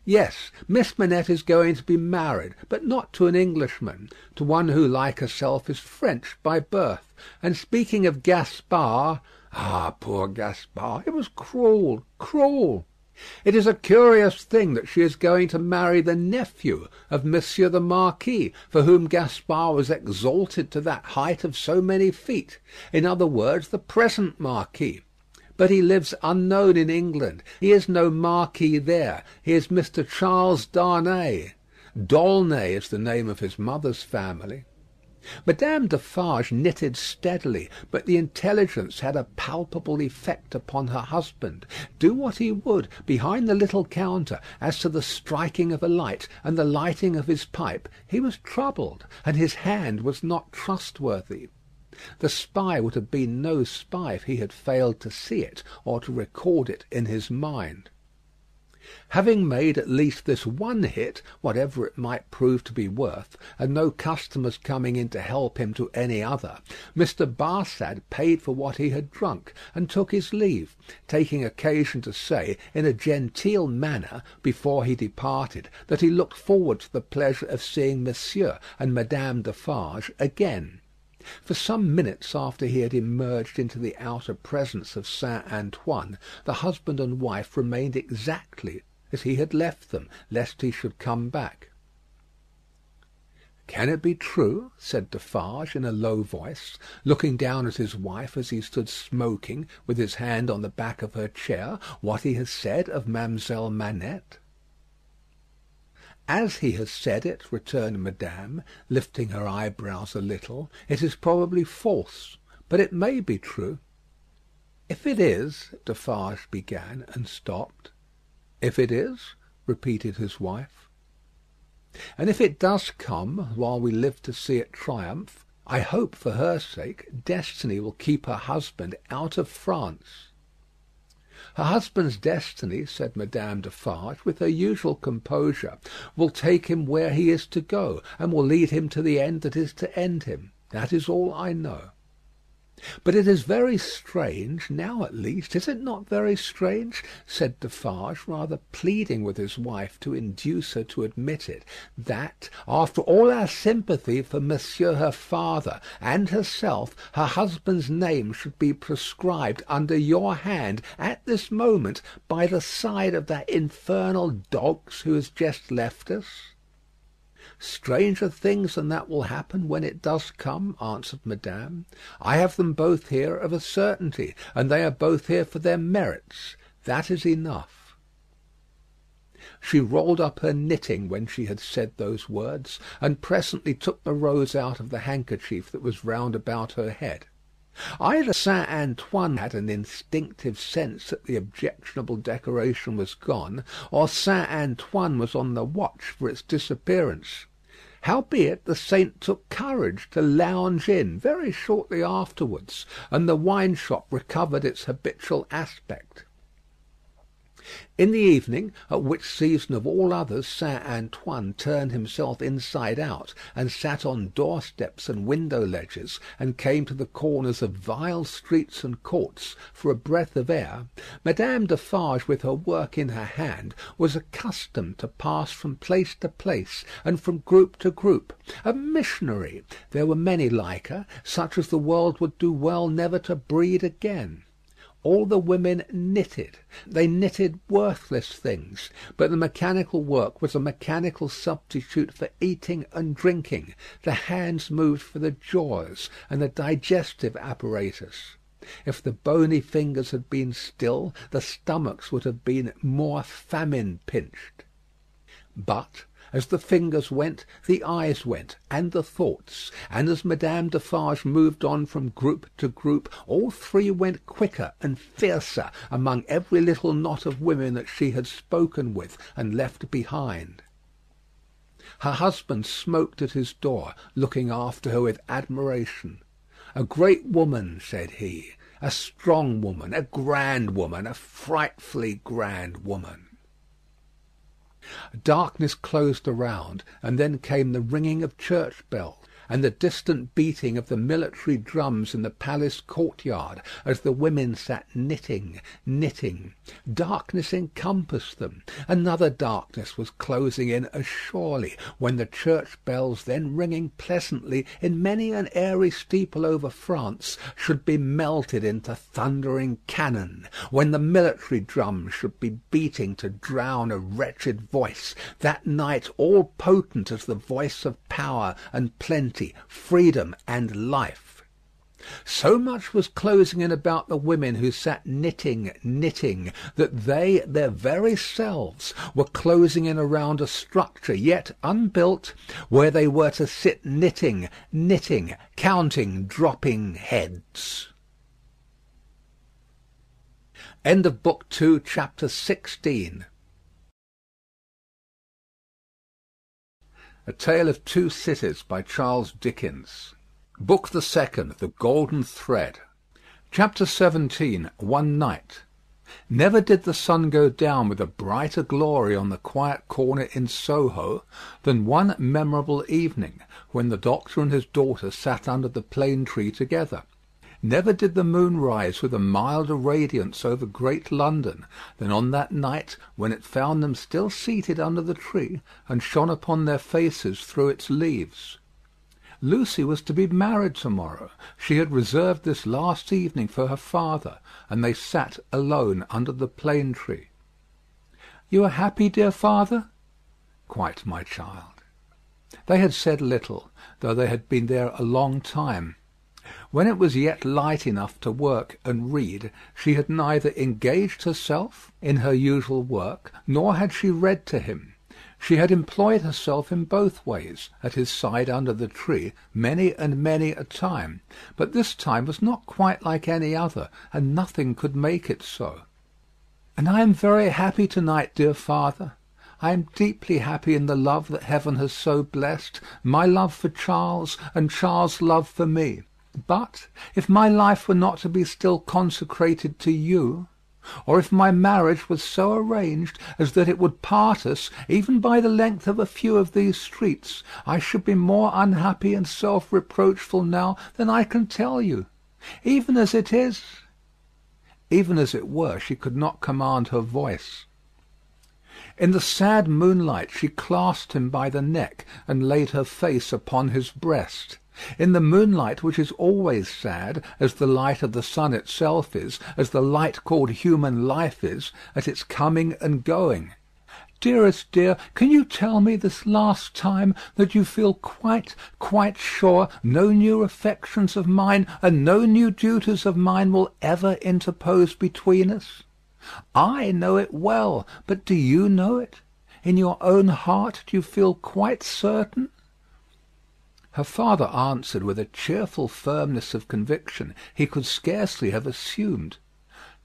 "Yes, Miss Manette is going to be married, but not to an Englishman; to one who, like herself, is French by birth. And speaking of Gaspard, ah, poor Gaspard! It was cruel, cruel. It is a curious thing that she is going to marry the nephew of Monsieur the Marquis, for whom Gaspard was exalted to that height of so many feet; in other words, the present Marquis. But he lives unknown in England. He is no Marquis there. He is Mr. Charles Darnay. D'aulnay is the name of his mother's family." Madame Defarge knitted steadily, but the intelligence had a palpable effect upon her husband. Do what he would, behind the little counter, as to the striking of a light and the lighting of his pipe, he was troubled, and his hand was not trustworthy. The spy would have been no spy if he had failed to see it, or to record it in his mind. Having made at least this one hit, whatever it might prove to be worth, and no customers coming in to help him to any other, Mr. Barsad paid for what he had drunk, and took his leave, taking occasion to say, in a genteel manner, before he departed, that he looked forward to the pleasure of seeing Monsieur and Madame Defarge again. For some minutes after he had emerged into the outer presence of Saint Antoine, the husband and wife remained exactly as he had left them, lest he should come back. "Can it be true?" said Defarge in a low voice, looking down at his wife as he stood smoking, with his hand on the back of her chair, "what he has said of Mademoiselle Manette?" "As he has said it," returned Madame, lifting her eyebrows a little, "it is probably false, but it may be true." "If it is," Defarge began, and stopped. "If it is?" repeated his wife. "And if it does come while we live to see it triumph, I hope, for her sake, destiny will keep her husband out of France." "Her husband's destiny," said Madame Defarge, with her usual composure, "will take him where he is to go, and will lead him to the end that is to end him. That is all I know. But it is very strange, now at least, is it not very strange?" said Defarge, rather pleading with his wife to induce her to admit it, "that, after all our sympathy for Monsieur her father and herself, her husband's name should be proscribed under your hand at this moment by the side of that infernal dog's who has just left us?" "Stranger things than that will happen when it does come," answered Madame. "I have them both here of a certainty, and they are both here for their merits. That is enough." She rolled up her knitting when she had said those words, and presently took the rose out of the handkerchief that was round about her head. Either Saint Antoine had an instinctive sense that the objectionable decoration was gone, or Saint Antoine was on the watch for its disappearance. Howbeit the saint took courage to lounge in very shortly afterwards, and the wine shop recovered its habitual aspect. In the evening, at which season of all others Saint Antoine turned himself inside out, and sat on doorsteps and window ledges, and came to the corners of vile streets and courts for a breath of air, Madame Defarge, with her work in her hand, was accustomed to pass from place to place, and from group to group. A missionary. There were many like her, such as the world would do well never to breed again. All the women knitted. They knitted worthless things, but the mechanical work was a mechanical substitute for eating and drinking. The hands moved for the jaws and the digestive apparatus. If the bony fingers had been still, the stomachs would have been more famine-pinched. But as the fingers went, the eyes went, and the thoughts; and as Madame Defarge moved on from group to group, all three went quicker and fiercer among every little knot of women that she had spoken with and left behind. Her husband smoked at his door, looking after her with admiration. "A great woman," said he, "a strong woman, a grand woman, a frightfully grand woman." Darkness closed around, and then came the ringing of church bells, and the distant beating of the military drums in the palace courtyard, as the women sat knitting, knitting. Darkness encompassed them. Another darkness was closing in as surely, when the church bells, then ringing pleasantly in many an airy steeple over France, should be melted into thundering cannon, when the military drums should be beating to drown a wretched voice, that night all potent as the voice of power and plenty, freedom and life. So much was closing in about the women who sat knitting, knitting, that they, their very selves, were closing in around a structure yet unbuilt, where they were to sit knitting, knitting, counting dropping heads. End of Book 2, Chapter 16. A Tale of Two Cities by Charles Dickens. Book the Second, The Golden Thread. Chapter 17. One Night. Never did the sun go down with a brighter glory on the quiet corner in Soho than one memorable evening, when the doctor and his daughter sat under the plane tree together. Never did the moon rise with a milder radiance over great London than on that night when it found them still seated under the tree and shone upon their faces through its leaves. Lucy was to be married to-morrow. She had reserved this last evening for her father, and they sat alone under the plane tree. "You are happy, dear father?" "Quite, my child." They had said little, though they had been there a long time. When it was yet light enough to work and read, she had neither engaged herself in her usual work, nor had she read to him. She had employed herself in both ways, at his side under the tree, many and many a time, but this time was not quite like any other, and nothing could make it so. "And I am very happy to-night, dear father. I am deeply happy in the love that heaven has so blessed, my love for Charles, and Charles' love for me. But if my life were not to be still consecrated to you, or if my marriage was so arranged as that it would part us even by the length of a few of these streets, I should be more unhappy and self-reproachful now than I can tell you. Even as it is—" Even as it were, she could not command her voice. In the sad moonlight she clasped him by the neck and laid her face upon his breast. In the moonlight, which is always sad, as the light of the sun itself is, as the light called human life is, at its coming and going. "Dearest dear, can you tell me this last time that you feel quite sure no new affections of mine and no new duties of mine will ever interpose between us? I know it well, but do you know it? In your own heart do you feel quite certain?" Her father answered with a cheerful firmness of conviction he could scarcely have assumed.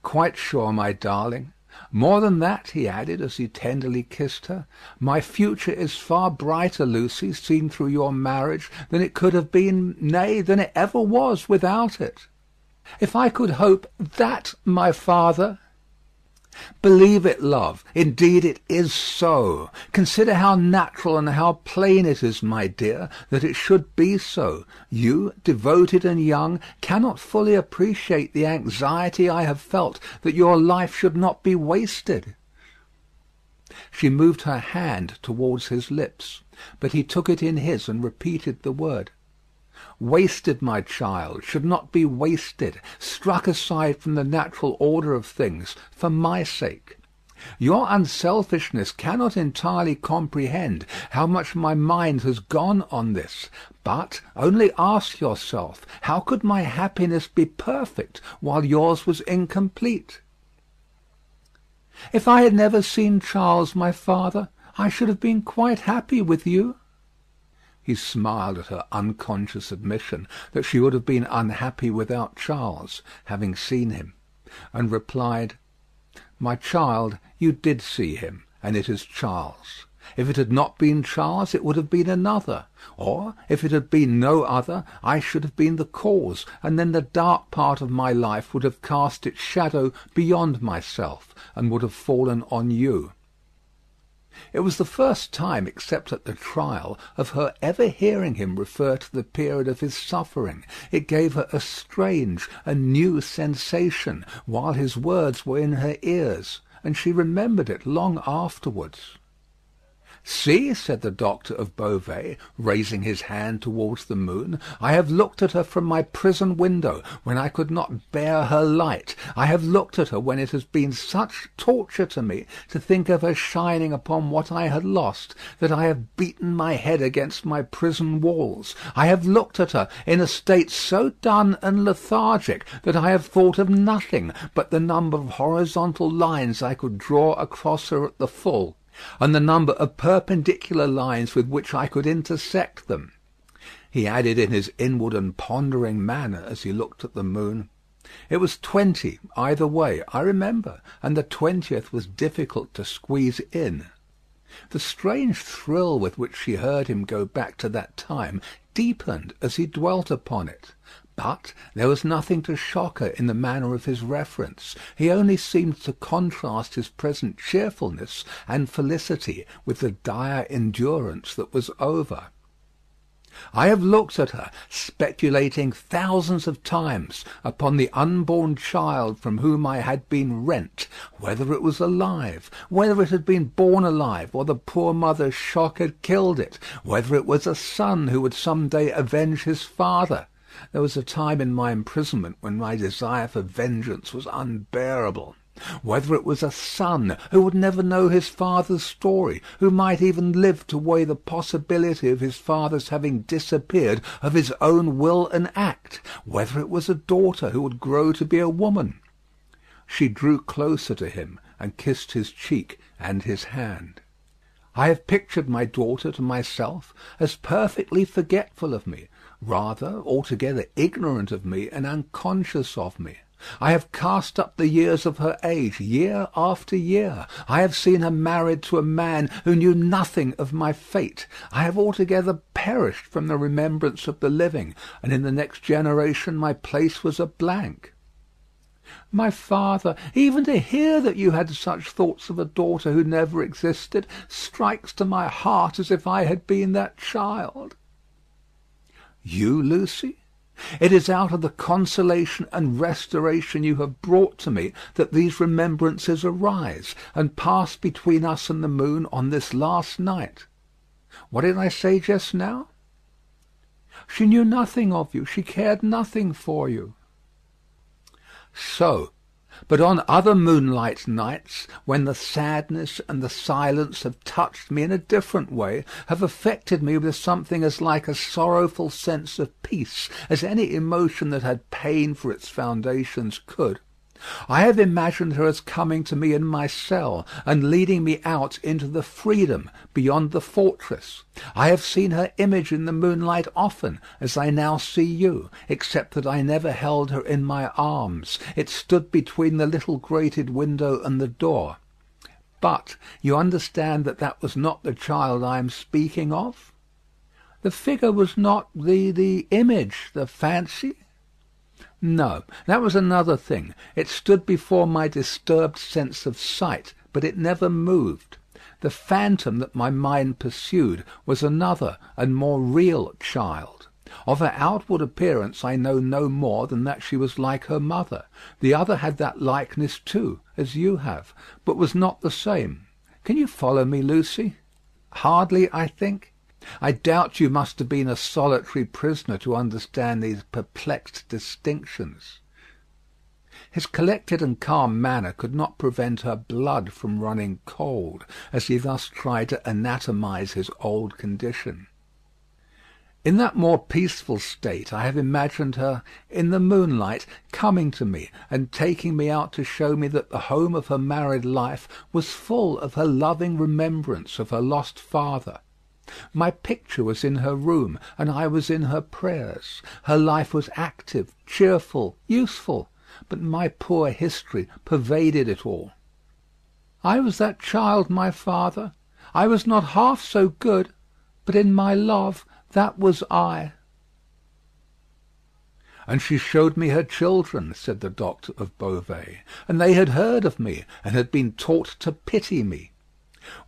"Quite sure, my darling. More than that," he added, as he tenderly kissed her, "my future is far brighter, Lucy, seen through your marriage, than it could have been, nay, than it ever was without it. If I could hope that, my father—" "Believe it, love. Indeed it is so. Consider how natural and how plain it is, my dear, that it should be so. You, devoted and young, cannot fully appreciate the anxiety I have felt that your life should not be wasted." She moved her hand towards his lips, but he took it in his and repeated the word. "Wasted, my child, should not be wasted, struck aside from the natural order of things, for my sake. Your unselfishness cannot entirely comprehend how much my mind has gone on this, but only ask yourself, how could my happiness be perfect while yours was incomplete? If I had never seen Charles, my father, I should have been quite happy with you." He smiled at her unconscious admission that she would have been unhappy without Charles, having seen him, and replied, "My child, you did see him, and it is Charles. If it had not been Charles, it would have been another; or if it had been no other, I should have been the cause, and then the dark part of my life would have cast its shadow beyond myself, and would have fallen on you." It was the first time, except at the trial, of her ever hearing him refer to the period of his suffering. It gave her a strange, a new sensation, while his words were in her ears, and she remembered it long afterwards. "See," said the doctor of Beauvais, raising his hand towards the moon, "I have looked at her from my prison window, when I could not bear her light. I have looked at her when it has been such torture to me to think of her shining upon what I had lost, that I have beaten my head against my prison walls. I have looked at her in a state so dun and lethargic that I have thought of nothing but the number of horizontal lines I could draw across her at the full, and the number of perpendicular lines with which I could intersect them." He added in his inward and pondering manner, as he looked at the moon, "It was 20 either way, I remember, and the 20th was difficult to squeeze in." The strange thrill with which she heard him go back to that time deepened as he dwelt upon it. But there was nothing to shock her in the manner of his reference. He only seemed to contrast his present cheerfulness and felicity with the dire endurance that was over. "I have looked at her, speculating thousands of times upon the unborn child from whom I had been rent, whether it was alive, whether it had been born alive, or the poor mother's shock had killed it, whether it was a son who would some day avenge his father. There was a time in my imprisonment when my desire for vengeance was unbearable. Whether it was a son who would never know his father's story, who might even live to weigh the possibility of his father's having disappeared of his own will and act. Whether it was a daughter who would grow to be a woman." She drew closer to him and kissed his cheek and his hand. "I have pictured my daughter to myself as perfectly forgetful of me, rather altogether ignorant of me and unconscious of me. I have cast up the years of her age, year after year. I have seen her married to a man who knew nothing of my fate. I have altogether perished from the remembrance of the living, and in the next generation my place was a blank. My father, even to hear that you had such thoughts of a daughter who never existed, strikes to my heart as if I had been that child." "You, Lucy? It is out of the consolation and restoration you have brought to me that these remembrances arise, and pass between us and the moon on this last night. What did I say just now?" "She knew nothing of you. She cared nothing for you." "So. But on other moonlight nights, when the sadness and the silence have touched me in a different way, have affected me with something as like a sorrowful sense of peace as any emotion that had pain for its foundations could, I have imagined her as coming to me in my cell, and leading me out into the freedom beyond the fortress. I have seen her image in the moonlight often, as I now see you, except that I never held her in my arms. It stood between the little grated window and the door. But you understand that that was not the child I am speaking of? The figure was not the image, the fancy? No, that was another thing. It stood before my disturbed sense of sight, but it never moved. The phantom that my mind pursued was another and more real child. Of her outward appearance I know no more than that she was like her mother. The other had that likeness too, as you have, but was not the same. Can you follow me, Lucy? Hardly, I think. I doubt you must have been a solitary prisoner to understand these perplexed distinctions. His collected and calm manner could not prevent her blood from running cold, as he thus tried to anatomize his old condition. In that more peaceful state I have imagined her, in the moonlight, coming to me and taking me out to show me that the home of her married life was full of her loving remembrance of her lost father. My picture was in her room, and I was in her prayers. Her life was active, cheerful, useful, but my poor history pervaded it all. I was that child, my father. I was not half so good, but in my love that was I." "And she showed me her children," said the doctor of Beauvais, "and they had heard of me, and had been taught to pity me.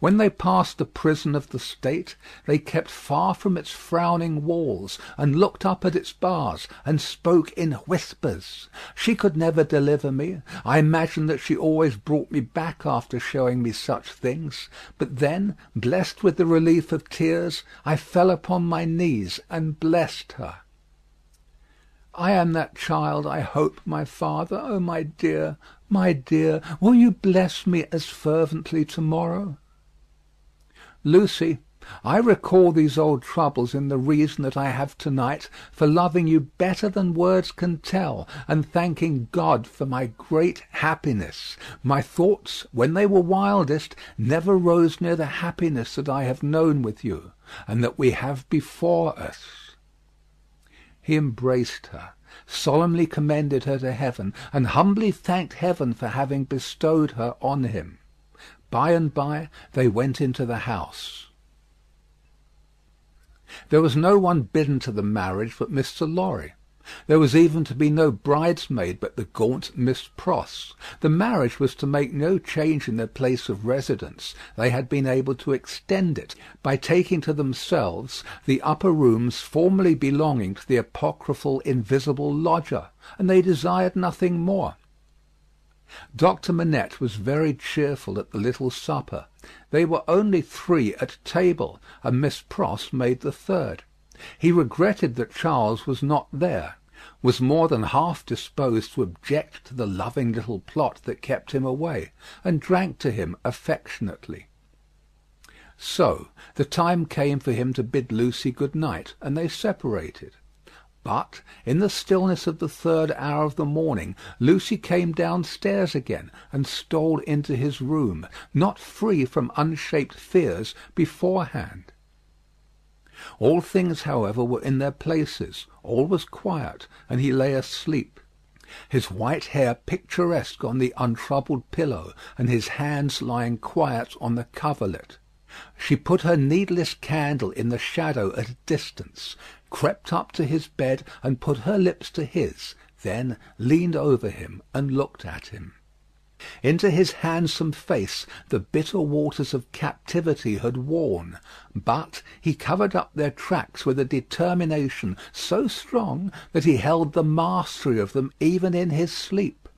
When they passed the prison of the state, they kept far from its frowning walls, and looked up at its bars, and spoke in whispers. She could never deliver me. I imagine that she always brought me back after showing me such things. But then, blessed with the relief of tears, I fell upon my knees and blessed her. I am that child, I hope, my father. Oh, my dear, will you bless me as fervently to-morrow? Lucy, I recall these old troubles in the reason that I have to-night for loving you better than words can tell, and thanking God for my great happiness. My thoughts, when they were wildest, never rose near the happiness that I have known with you, and that we have before us." He embraced her, solemnly commended her to heaven, and humbly thanked heaven for having bestowed her on him. By and by they went into the house. There was no one bidden to the marriage but Mr. Lorry. There was even to be no bridesmaid but the gaunt Miss Pross. The marriage was to make no change in their place of residence. They had been able to extend it by taking to themselves the upper rooms formerly belonging to the apocryphal invisible lodger, and they desired nothing more. Doctor Manette was very cheerful at the little supper. They were only 3 at table, and Miss Pross made the third. He regretted that Charles was not there, was more than half disposed to object to the loving little plot that kept him away, and drank to him affectionately. So the time came for him to bid Lucy good night, and they separated. But in the stillness of the 3rd hour of the morning, Lucy came downstairs again, and stole into his room, not free from unshaped fears beforehand. All things, however, were in their places, all was quiet, and he lay asleep, his white hair picturesque on the untroubled pillow, and his hands lying quiet on the coverlet. She put her needless candle in the shadow at a distance, crept up to his bed, and put her lips to his, then leaned over him and looked at him. Into his handsome face the bitter waters of captivity had worn, but he covered up their tracks with a determination so strong that he held the mastery of them even in his sleep.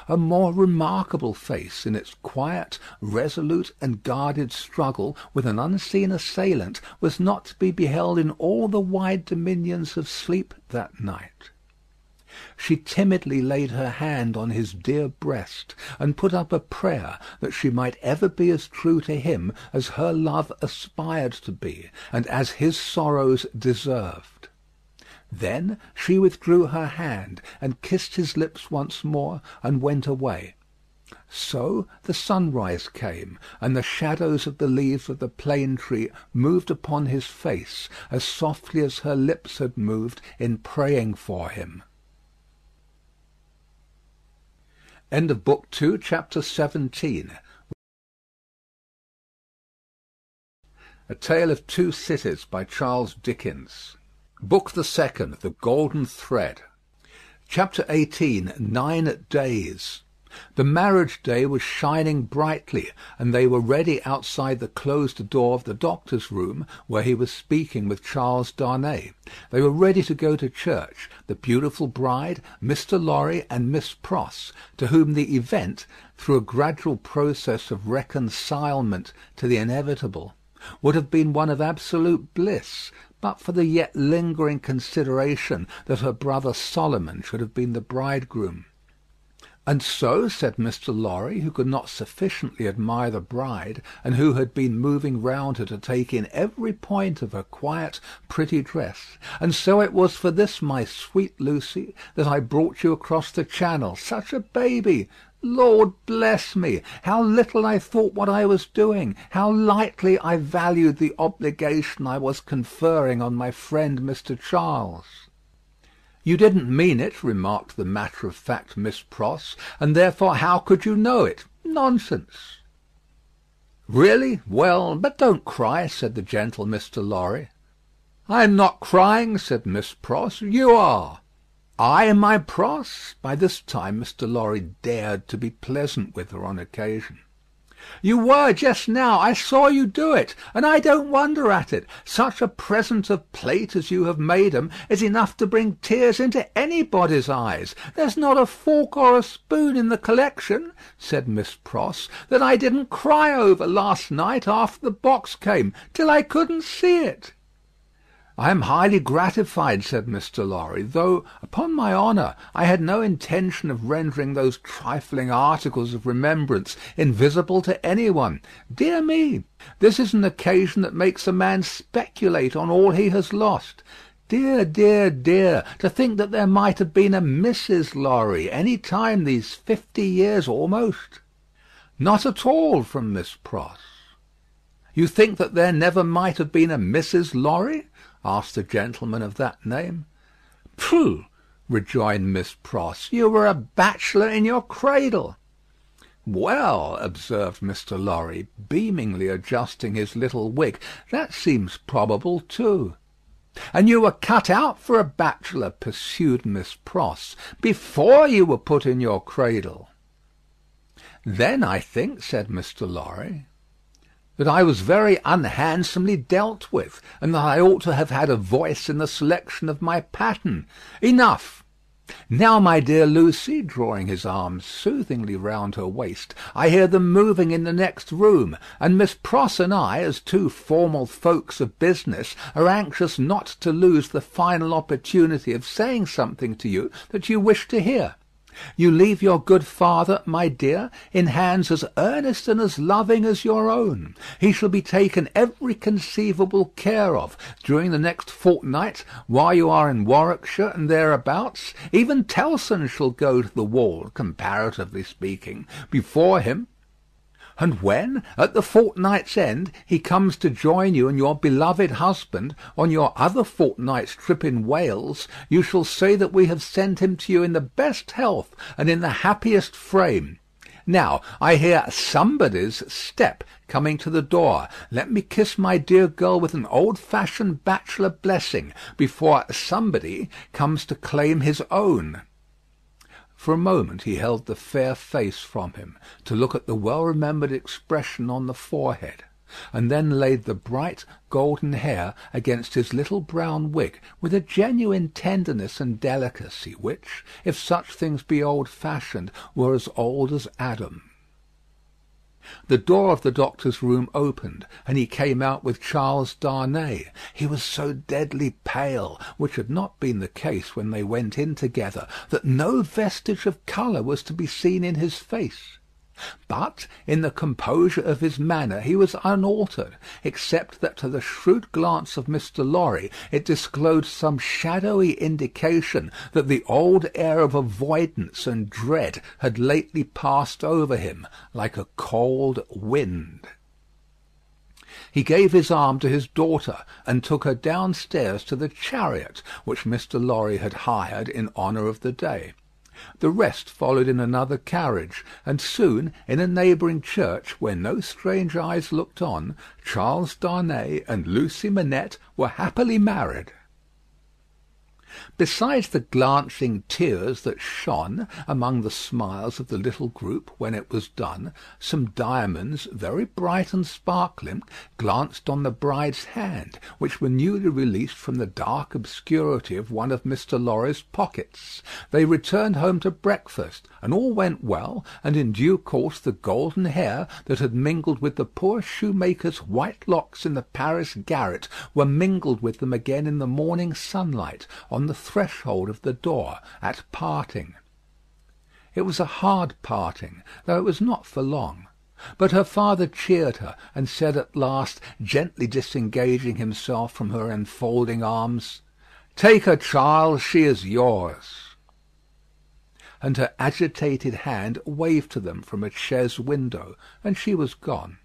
A more remarkable face in its quiet, resolute, and guarded struggle with an unseen assailant was not to be beheld in all the wide dominions of sleep that night. She timidly laid her hand on his dear breast, and put up a prayer that she might ever be as true to him as her love aspired to be, and as his sorrows deserved. Then she withdrew her hand, and kissed his lips once more, and went away. So the sunrise came, and the shadows of the leaves of the plane tree moved upon his face as softly as her lips had moved in praying for him. End of Book 2, Chapter 17. A Tale of Two Cities by Charles Dickens. Book the Second, The Golden Thread. Chapter 18. 9 Days. The marriage day was shining brightly, and they were ready outside the closed door of the doctor's room, where he was speaking with Charles Darnay. They were ready to go to church, the beautiful bride, Mr. Lorry, and Miss Pross, to whom the event, through a gradual process of reconcilement to the inevitable, would have been one of absolute bliss, but for the yet lingering consideration that her brother Solomon should have been the bridegroom. "And so," said Mr. Lorry, who could not sufficiently admire the bride, and who had been moving round her to take in every point of her quiet, pretty dress, "and so it was for this, my sweet Lucy, that I brought you across the Channel. Such a baby! Lord bless me! How little I thought what I was doing! How lightly I valued the obligation I was conferring on my friend Mr. Charles!" "You didn't mean it," remarked the matter-of-fact Miss Pross, "and therefore how could you know it? Nonsense!" "Really? Well, but don't cry," said the gentle Mr. Lorry. "I am not crying," said Miss Pross. "You are." "I, my Pross?" By this time Mr. Lorry dared to be pleasant with her on occasion. "You were just now. I saw you do it, and I don't wonder at it. Such a present of plate as you have made 'em is enough to bring tears into anybody's eyes. There's not a fork or a spoon in the collection," said Miss Pross, "that I didn't cry over last night after the box came, till I couldn't see it." "I am highly gratified," said Mr. Lorry, "though, upon my honour, I had no intention of rendering those trifling articles of remembrance invisible to any one. Dear me! This is an occasion that makes a man speculate on all he has lost. Dear, dear, dear! To think that there might have been a Mrs. Lorry any time these 50 years almost." "Not at all," from Miss Pross. "You think that there never might have been a Mrs. Lorry?" asked the gentleman of that name. "Pooh!" rejoined Miss Pross, "you were a bachelor in your cradle." "Well," observed Mr. Lorry, beamingly adjusting his little wig, "that seems probable too." "And you were cut out for a bachelor," pursued Miss Pross, "before you were put in your cradle." "Then I think," said Mr. Lorry, "that I was very unhandsomely dealt with, and that I ought to have had a voice in the selection of my pattern. Enough! Now, my dear Lucy," drawing his arms soothingly round her waist, "I hear them moving in the next room, and Miss Pross and I, as two formal folks of business, are anxious not to lose the final opportunity of saying something to you that you wish to hear. You leave your good father, my dear, in hands as earnest and as loving as your own. He shall be taken every conceivable care of during the next fortnight while you are in Warwickshire and thereabouts. Even Tellson shall go to the wall, comparatively speaking, before him. And when, at the fortnight's end, he comes to join you and your beloved husband on your other fortnight's trip in Wales, you shall say that we have sent him to you in the best health and in the happiest frame. Now, I hear somebody's step coming to the door. Let me kiss my dear girl with an old-fashioned bachelor blessing before somebody comes to claim his own." For a moment he held the fair face from him, to look at the well-remembered expression on the forehead, and then laid the bright golden hair against his little brown wig with a genuine tenderness and delicacy which, if such things be old-fashioned, were as old as Adam. The door of the doctor's room opened, and he came out with Charles Darnay. He was so deadly pale, which had not been the case when they went in together, that no vestige of colour was to be seen in his face. But in the composure of his manner he was unaltered, except that to the shrewd glance of Mr. Lorry it disclosed some shadowy indication that the old air of avoidance and dread had lately passed over him like a cold wind. He gave his arm to his daughter, and took her downstairs to the chariot which Mr. Lorry had hired in honour of the day. The rest followed in another carriage, and soon, in a neighbouring church, where no strange eyes looked on, Charles Darnay and Lucy Manette were happily married. Besides the glancing tears that shone among the smiles of the little group when it was done, some diamonds, very bright and sparkling, glanced on the bride's hand, which were newly released from the dark obscurity of one of Mr. Lorry's pockets. They returned home to breakfast, and all went well, and in due course the golden hair that had mingled with the poor shoemaker's white locks in the Paris garret were mingled with them again in the morning sunlight on the threshold of the door at parting. It was a hard parting, though it was not for long. But her father cheered her, and said at last, gently disengaging himself from her enfolding arms, "Take her, Charles, she is yours." And her agitated hand waved to them from a chaise window, and she was gone.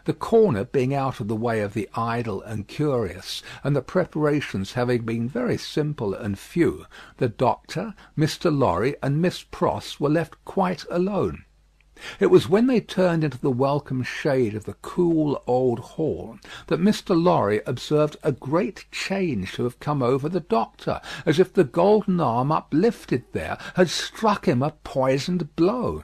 The corner being out of the way of the idle and curious, and the preparations having been very simple and few, the doctor, Mr. Lorry, and Miss Pross were left quite alone. It was when they turned into the welcome shade of the cool old hall that Mr. Lorry observed a great change to have come over the doctor, as if the golden arm uplifted there had struck him a poisoned blow.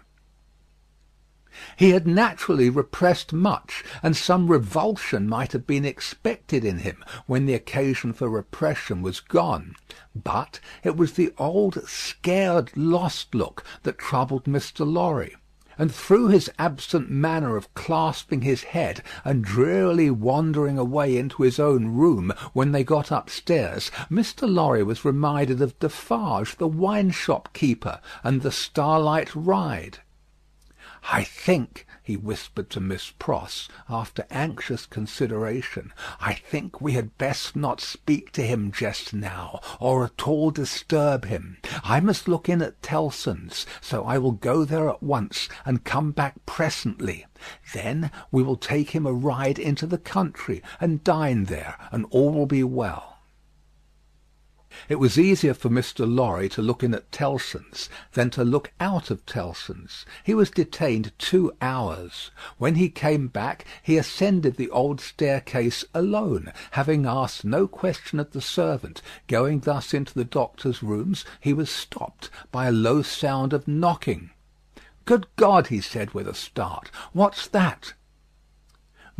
He had naturally repressed much, and some revulsion might have been expected in him when the occasion for repression was gone. But it was the old scared lost look that troubled Mr. Lorry, and through his absent manner of clasping his head and drearily wandering away into his own room when they got upstairs, Mr. Lorry was reminded of Defarge, the wine-shop keeper, and the starlight ride. "I think," he whispered to Miss Pross, after anxious consideration, "I think we had best not speak to him just now, or at all disturb him. I must look in at Tellson's, so I will go there at once, and come back presently. Then we will take him a ride into the country, and dine there, and all will be well." It was easier for Mr. Lorry to look in at Tellson's than to look out of Tellson's. He was detained 2 hours. When he came back, he ascended the old staircase alone, having asked no question of the servant. Going thus into the doctor's rooms, he was stopped by a low sound of knocking. "Good God!" he said with a start. "What's that?"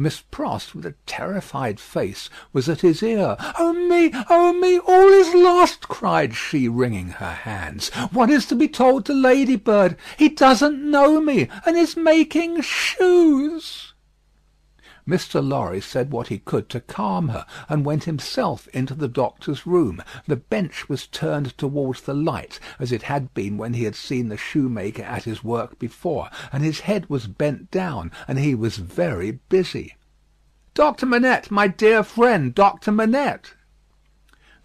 Miss Pross, with a terrified face, was at his ear. "Oh me! Oh me! All is lost!" cried she, wringing her hands. "What is to be told to Ladybird? He doesn't know me, and is making shoes." Mr. Lorry said what he could to calm her, and went himself into the doctor's room. The bench was turned towards the light, as it had been when he had seen the shoemaker at his work before, and his head was bent down, and he was very busy. "Doctor Manette, my dear friend, Doctor Manette!"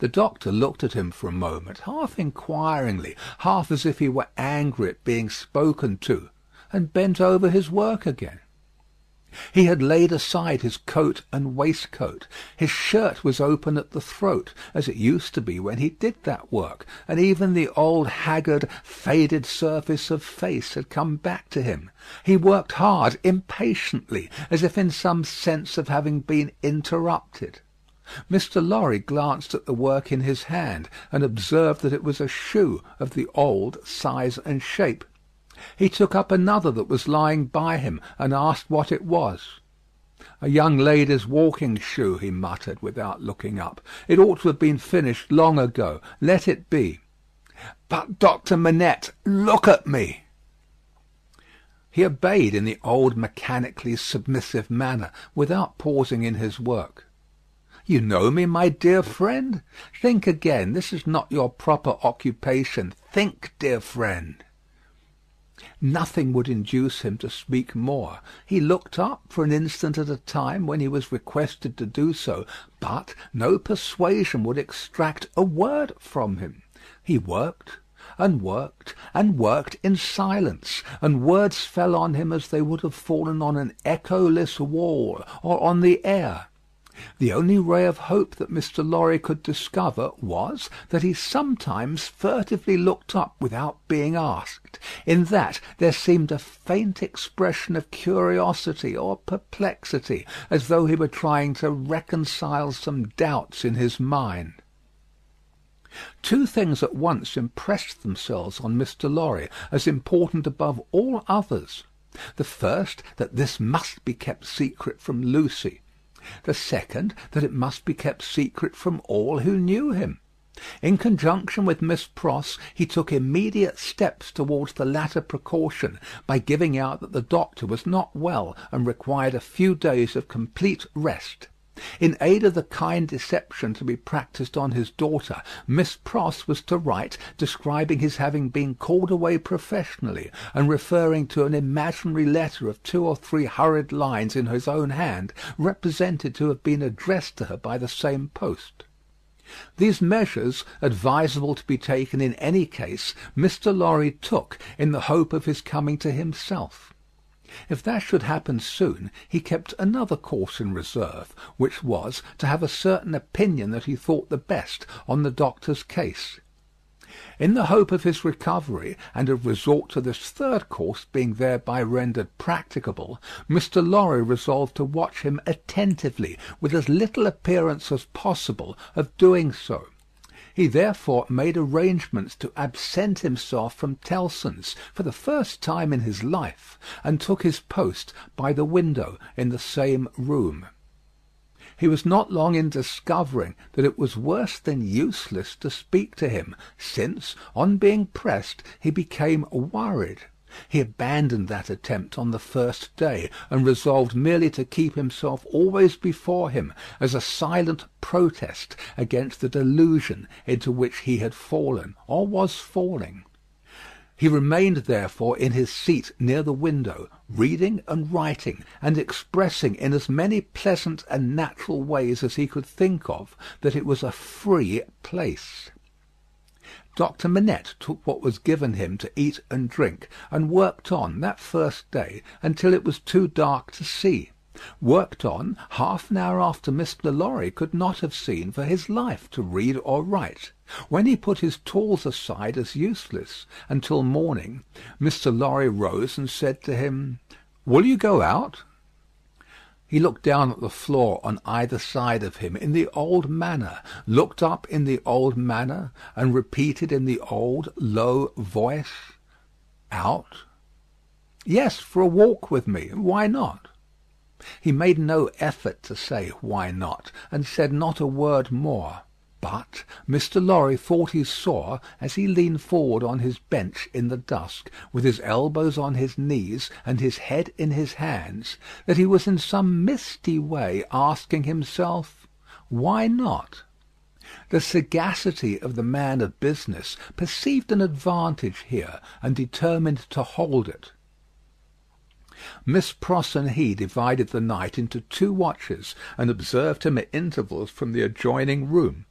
The doctor looked at him for a moment, half inquiringly, half as if he were angry at being spoken to, and bent over his work again. He had laid aside his coat and waistcoat. His shirt was open at the throat, as it used to be when he did that work, and even the old haggard, faded surface of face had come back to him. He worked hard, impatiently, as if in some sense of having been interrupted. Mr. Lorry glanced at the work in his hand, and observed that it was a shoe of the old size and shape. He took up another that was lying by him, and asked what it was. "A young lady's walking shoe," he muttered, without looking up. "It ought to have been finished long ago. Let it be." "But, Doctor Manette, look at me." He obeyed in the old mechanically submissive manner, without pausing in his work. "You know me, my dear friend? Think again. This is not your proper occupation. Think, dear friend." Nothing would induce him to speak more. He looked up for an instant at a time when he was requested to do so, but no persuasion would extract a word from him. He worked and worked and worked in silence, and words fell on him as they would have fallen on an echoless wall or on the air. The only ray of hope that Mr. Lorry could discover was that he sometimes furtively looked up without being asked. In that there seemed a faint expression of curiosity or perplexity, as though he were trying to reconcile some doubts in his mind. Two things at once impressed themselves on Mr. Lorry as important above all others. The first, that this must be kept secret from Lucy. The second, that it must be kept secret from all who knew him. In conjunction with Miss Pross, he took immediate steps towards the latter precaution by giving out that the doctor was not well and required a few days of complete rest. In aid of the kind deception to be practised on his daughter, Miss Pross was to write describing his having been called away professionally, and referring to an imaginary letter of 2 or 3 hurried lines in his own hand, represented to have been addressed to her by the same post. These measures, advisable to be taken in any case, Mr. Lorry took in the hope of his coming to himself. If that should happen soon, he kept another course in reserve, which was to have a certain opinion that he thought the best on the doctor's case. In the hope of his recovery, and of resort to this third course being thereby rendered practicable, Mr. Lorry resolved to watch him attentively, with as little appearance as possible of doing so. He therefore made arrangements to absent himself from Tellson's for the first time in his life, and took his post by the window in the same room. He was not long in discovering that it was worse than useless to speak to him, since, on being pressed, he became worried. He abandoned that attempt on the first day, and resolved merely to keep himself always before him as a silent protest against the delusion into which he had fallen, or was falling. He remained therefore in his seat near the window, reading and writing, and expressing in as many pleasant and natural ways as he could think of that it was a free place. Dr. Manette took what was given him to eat and drink, and worked on that first day until it was too dark to see. Worked on half an hour after Mr. Lorry could not have seen for his life to read or write. When he put his tools aside as useless until morning, Mr. Lorry rose and said to him, "Will you go out?" He looked down at the floor on either side of him in the old manner, looked up in the old manner, and repeated in the old low voice, "Out?" "Yes, for a walk with me. Why not?" He made no effort to say "why not," and said not a word more. But Mr. Lorry thought he saw, as he leaned forward on his bench in the dusk, with his elbows on his knees and his head in his hands, that he was in some misty way asking himself, "Why not?" The sagacity of the man of business perceived an advantage here, and determined to hold it. Miss Pross and he divided the night into 2 watches, and observed him at intervals from the adjoining room.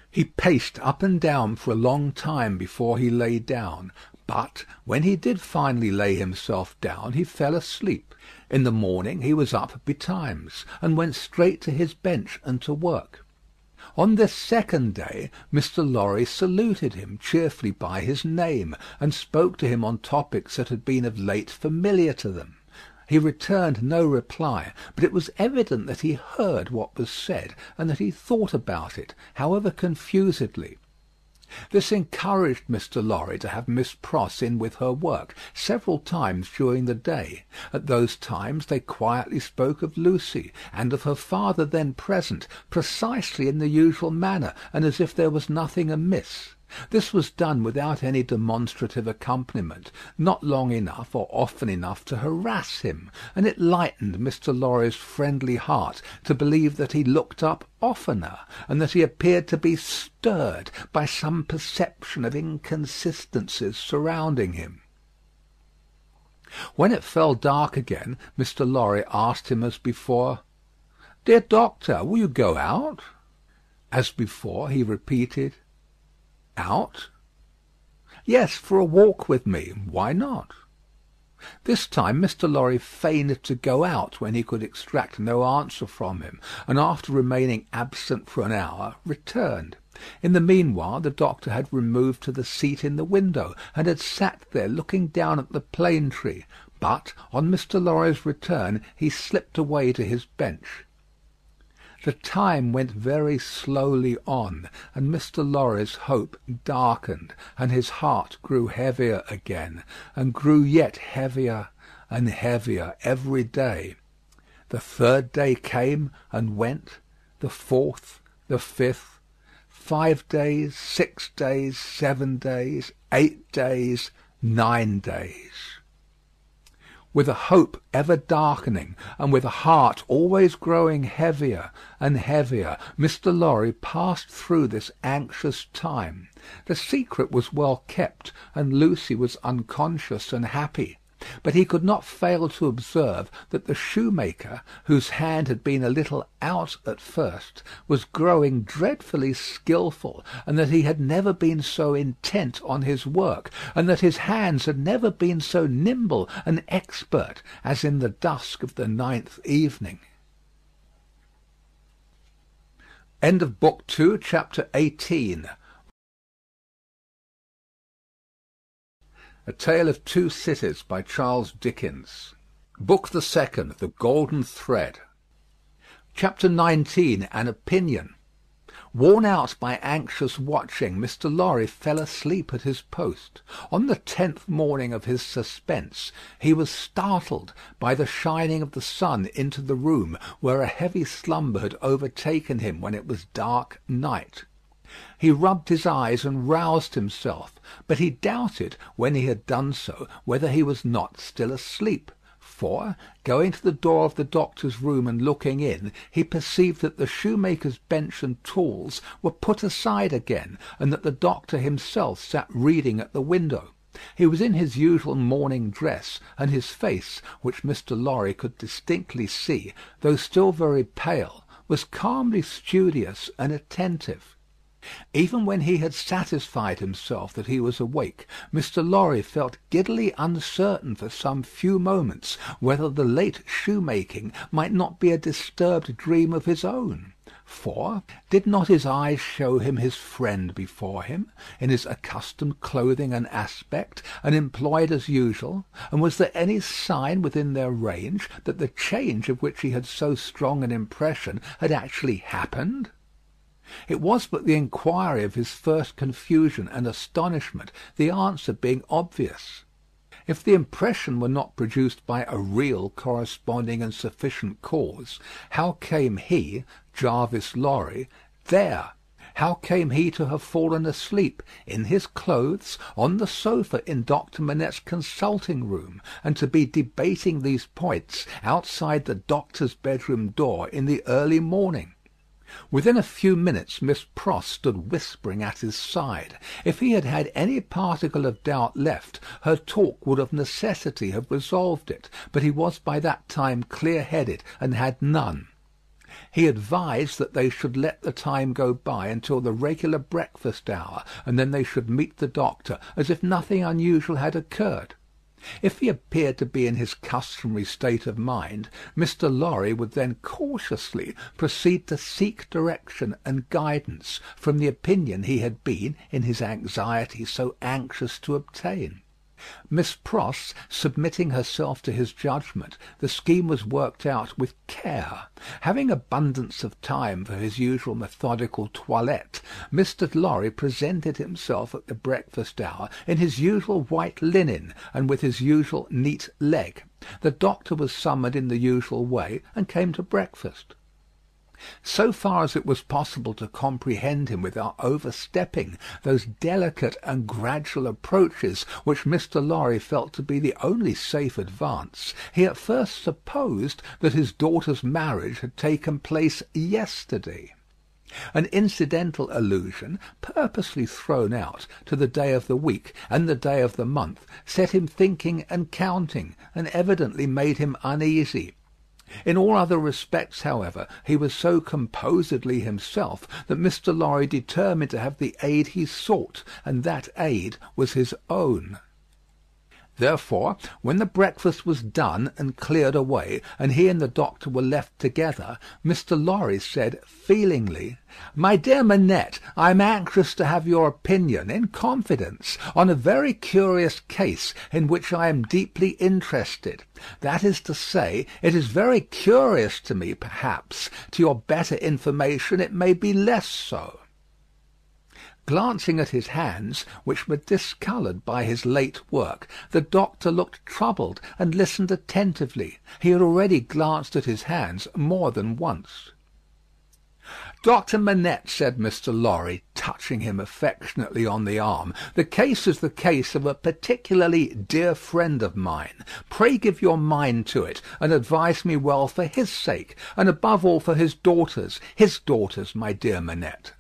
He paced up and down for a long time before he lay down, but when he did finally lay himself down he fell asleep. In the morning he was up betimes, and went straight to his bench and to work. On this second day Mr. Lorry saluted him cheerfully by his name, and spoke to him on topics that had been of late familiar to them. He returned no reply, but it was evident that he heard what was said, and that he thought about it, however confusedly. This encouraged Mr. Lorry to have Miss Pross in with her work several times during the day. At those times they quietly spoke of Lucy, and of her father then present, precisely in the usual manner, and as if there was nothing amiss. This was done without any demonstrative accompaniment, not long enough or often enough to harass him, and it lightened Mr. Lorry's friendly heart to believe that he looked up oftener, and that he appeared to be stirred by some perception of inconsistencies surrounding him. When it fell dark again, Mr. Lorry asked him as before, "Dear doctor, will you go out?" As before he repeated, "Out?" "Yes, for a walk with me. Why not?" This time Mr. Lorry feigned to go out when he could extract no answer from him, and after remaining absent for an hour, returned. In the meanwhile the doctor had removed to the seat in the window, and had sat there looking down at the plane tree, but on Mr. Lorry's return he slipped away to his bench. The time went very slowly on, and Mr. Lorry's hope darkened, and his heart grew heavier again, and grew yet heavier and heavier every day. The 3rd day came and went, the 4th, the 5th, 5 days, 6 days, 7 days, 8 days, 9 days. With a hope ever darkening, and with a heart always growing heavier and heavier, Mr. Lorry passed through this anxious time. The secret was well kept, and Lucy was unconscious and happy. But he could not fail to observe that the shoemaker, whose hand had been a little out at first, was growing dreadfully skilful, and that he had never been so intent on his work, and that his hands had never been so nimble and expert as in the dusk of the 9th evening. End of Book 2, Chapter 18. A Tale of Two Cities by Charles Dickens. Book the Second, The Golden Thread. Chapter 19. An Opinion. Worn out by anxious watching, Mr. Lorry fell asleep at his post. On the 10th morning of his suspense, he was startled by the shining of the sun into the room, where a heavy slumber had overtaken him when it was dark night. He rubbed his eyes and roused himself, but he doubted, when he had done so, whether he was not still asleep. For, going to the door of the doctor's room and looking in, he perceived that the shoemaker's bench and tools were put aside again, and that the doctor himself sat reading at the window. He was in his usual morning dress, and his face, which Mr. Lorry could distinctly see, though still very pale, was calmly studious and attentive. Even when he had satisfied himself that he was awake, Mr. Lorry felt giddily uncertain for some few moments whether the late shoemaking might not be a disturbed dream of his own. For, did not his eyes show him his friend before him, in his accustomed clothing and aspect, and employed as usual, and was there any sign within their range that the change of which he had so strong an impression had actually happened? It was but the inquiry of his first confusion and astonishment, the answer being obvious. If the impression were not produced by a real, corresponding, and sufficient cause, how came he, Jarvis Lorry, there? How came he to have fallen asleep, in his clothes, on the sofa in Doctor Manette's consulting room, and to be debating these points outside the doctor's bedroom door in the early morning? Within a few minutes Miss Pross stood whispering at his side. If he had had any particle of doubt left, her talk would of necessity have resolved it, but he was by that time clear-headed, and had none. He advised that they should let the time go by until the regular breakfast hour, and then they should meet the doctor, as if nothing unusual had occurred. If he appeared to be in his customary state of mind, Mr. Lorry would then cautiously proceed to seek direction and guidance from the opinion he had been, in his anxiety, so anxious to obtain. Miss Pross submitting herself to his judgment, the scheme was worked out with care. Having abundance of time for his usual methodical toilette, Mr. Lorry presented himself at the breakfast hour in his usual white linen, and with his usual neat leg. The doctor was summoned in the usual way, and came to breakfast. So far as it was possible to comprehend him without overstepping those delicate and gradual approaches which Mr. Lorry felt to be the only safe advance, he at first supposed that his daughter's marriage had taken place yesterday. An incidental allusion, purposely thrown out, to the day of the week and the day of the month, set him thinking and counting, and evidently made him uneasy. In all other respects, however, he was so composedly himself that Mr. Lorry determined to have the aid he sought, and that aid was his own. Therefore, when the breakfast was done and cleared away, and he and the doctor were left together, Mr. Lorry said feelingly, "My dear Manette, I am anxious to have your opinion, in confidence, on a very curious case in which I am deeply interested. That is to say, it is very curious to me, perhaps. To your better information it may be less so." Glancing at his hands, which were discoloured by his late work, the doctor looked troubled and listened attentively. He had already glanced at his hands more than once. "Doctor Manette," said Mr. Lorry, touching him affectionately on the arm, "the case is the case of a particularly dear friend of mine. Pray give your mind to it, and advise me well for his sake, and above all for his daughters, my dear Manette."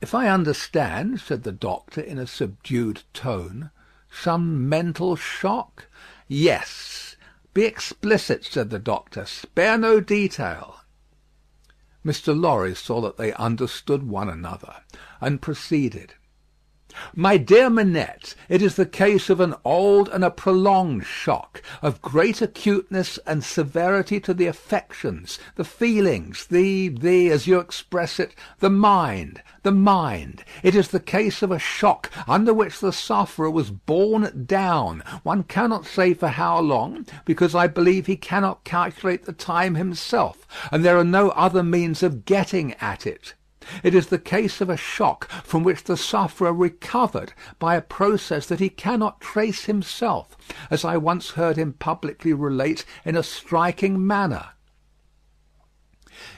"If I understand," said the doctor in a subdued tone, "some mental shock?" "Yes. Be explicit," said the doctor. "Spare no detail." Mr. Lorry saw that they understood one another, and proceeded. My dear Manette, it is the case of an old and a prolonged shock, of great acuteness and severity to the affections, the feelings, as you express it, the mind. It is the case of a shock under which the sufferer was borne down. One cannot say for how long, because I believe he cannot calculate the time himself, and there are no other means of getting at it. It is the case of a shock from which the sufferer recovered by a process that he cannot trace himself, as I once heard him publicly relate in a striking manner.